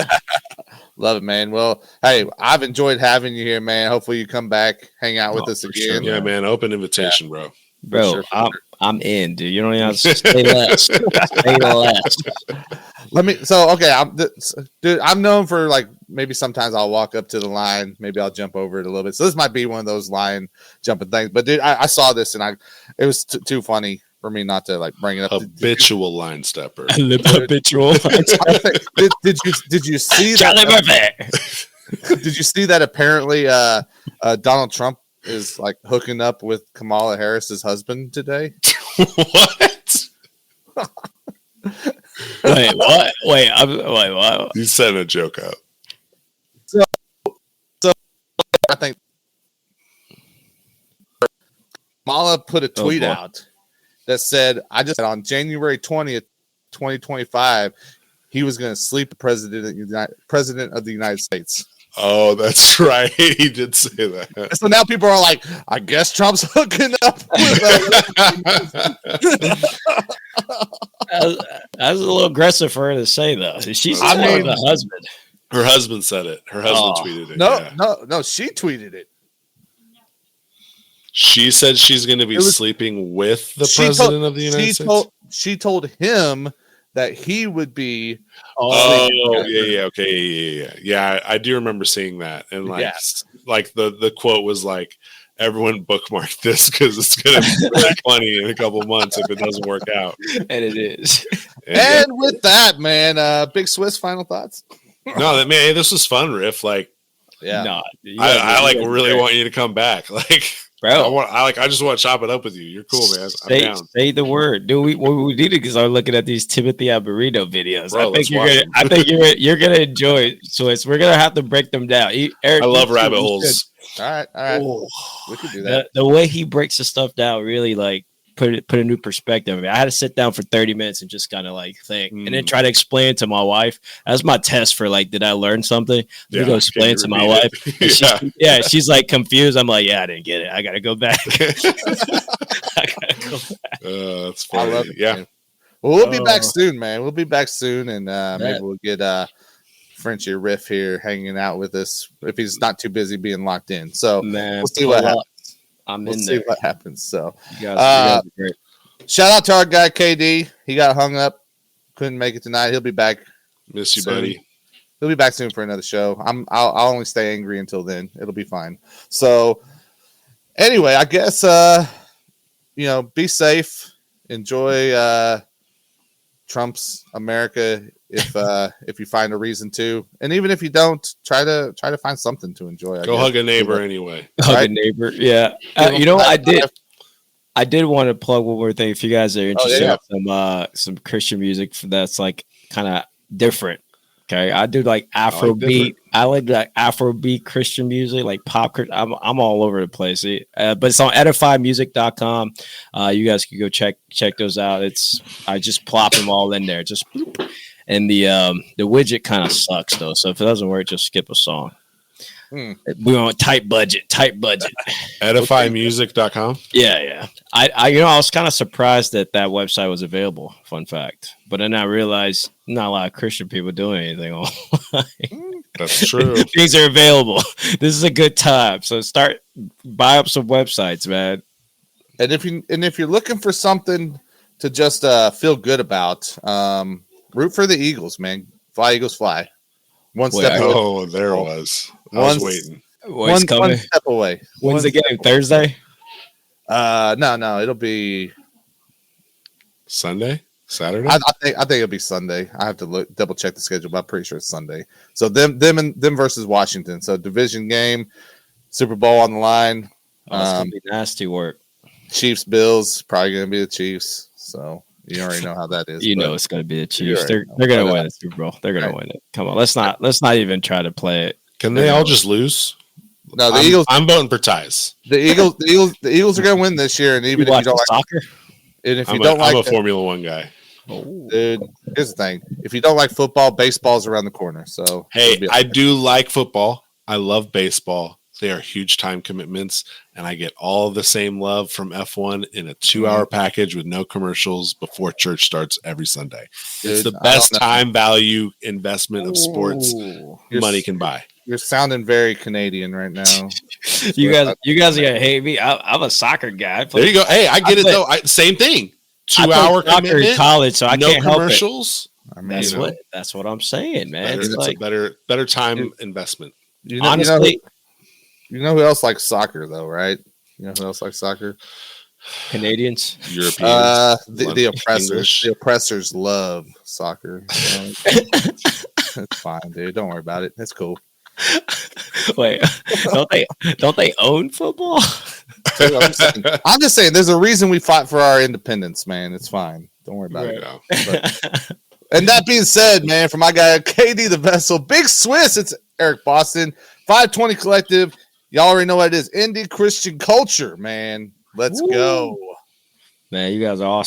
Love it, man. Well, hey, I've enjoyed having you here, man. Hopefully you come back, hang out with us again.
Sure. Yeah, man. Open invitation, bro.
Bro, I'm in, dude. You don't even have to say less. Say less.
Dude, I'm known for like maybe sometimes I'll walk up to the line, maybe I'll jump over it a little bit. So this might be one of those line jumping things. But dude, I saw this and it was too funny for me not to like bring it up.
Habitual line stepper.
Habitual.
Did you see that? Did you see that? Apparently, Donald Trump is like hooking up with Kamala Harris's husband today.
What?
Wait, what? Wait, what?
You setting a joke up.
So I think Kamala put a tweet out that said, "I just on January 20th, 2025, he was going to sleep the president of the United States."
Oh, that's right. He did say that.
So now people are like, I guess Trump's hooking up with
That was a little aggressive for her to say, though. She's the husband.
Her husband said it. Her husband tweeted it.
No, she tweeted it.
She said she's going to be sleeping with the president of the United States.
She told him that he would be.
Yeah. I do remember seeing that, and like the quote was like, "Everyone bookmark this because it's going to be really funny in a couple months if it doesn't work out."
And it is.
And with that, man, Big Swiss, final thoughts.
No, man, this was fun, Riff. Like,
yeah,
I like really want you to come back, like.
Bro,
I just want to chop it up with you. You're cool, man. I'm down.
Say the word. Do we? What we need to start looking at these Timothy Alberino videos.
Bro,
I think you're gonna enjoy Swiss. We're gonna have to break them down.
I love rabbit holes.
All right.
Ooh.
We could do that.
The way he breaks the stuff down really like put a new perspective. I mean, I had to sit down for 30 minutes and just kind of like think and then try to explain to my wife. That's my test for like, did I learn something? Let me go explain to my wife. She's like confused. I'm like, yeah, I didn't get it. I gotta go back.
That's funny.
I love it,
yeah.
Man. Well, we'll be back soon, man. We'll be back soon, and maybe we'll get FrenchyRiff here hanging out with us if he's not too busy being locked in. So we'll see what happens. We'll see what happens. So, you guys are great. Shout out to our guy KD. He got hung up, couldn't make it tonight. He'll be back.
Miss you,
soon.
buddy.
He'll be back soon for another show. I'll only stay angry until then. It'll be fine. So, anyway, I guess be safe. Enjoy Trump's America if you find a reason to, and even if you don't, try to find something to enjoy.
Go hug a neighbor anyway.
Hug a neighbor, yeah. I did want to plug one more thing. If you guys are interested in some Christian music that's like kind of different. Okay, I do like Afrobeat. I like Afrobeat Christian music, like pop. I'm all over the place. But it's on edifymusic.com. You guys can go check those out. I just plop them all in there. Just boop. And the widget kind of sucks though. So if it doesn't work, just skip a song. We want tight budget.
Edifymusic.com.
Yeah. I was kind of surprised that website was available. Fun fact. But then I realized not a lot of Christian people doing anything online.
That's true.
Things are available. This is a good time. So buy up some websites, man.
And if you're looking for something to just feel good about, root for the Eagles, man. Fly, Eagles, fly. One step away.
Oh, there it was. I was waiting.
One step away.
When's the game? Thursday?
No. It'll be
Sunday? Saturday?
I think it'll be Sunday. I have to double check the schedule, but I'm pretty sure it's Sunday. So them versus Washington. So division game, Super Bowl on the line.
That's gonna be nasty work.
Chiefs, Bills, probably gonna be the Chiefs. So you already know how that is.
You know it's gonna be the Chiefs. They're gonna win the Super Bowl. They're gonna win it. Come on, let's not even try to play it.
Can they all just lose?
No, the Eagles.
I'm voting for ties.
The Eagles are gonna win this year, and even if you don't like
soccer,
and if I'm
a Formula One guy.
Dude, here's the thing: if you don't like football, baseball's around the corner. So
hey, I do like football. I love baseball. They are huge time commitments, and I get all the same love from F1 in a 2-hour package with no commercials before church starts every Sunday. Dude, it's the best time value investment of sports money can buy.
You're sounding very Canadian right now.
You guys are gonna hate me. I'm a soccer guy.
There you go. Hey, I get it though. Same thing. 2 hour commitment
in college, so I
no
can't
commercials.
I mean,
That's what I'm saying, man.
It's like a better time investment.
Honestly,
you know who else likes soccer though, right? You know who else likes soccer?
Canadians,
Europeans,
the oppressors.
English.
The oppressors love soccer. It's fine, dude. Don't worry about it. It's cool.
Wait, don't they own football?
I'm just saying, there's a reason we fought for our independence, man. It's fine. Don't worry about it. But, and that being said, man, for my guy KD the Vessel, Big Swiss, it's Eric Boston, FiveTwenty Collective. Y'all already know what it is. Indie Christian culture, man. Let's go.
Man, you guys are awesome.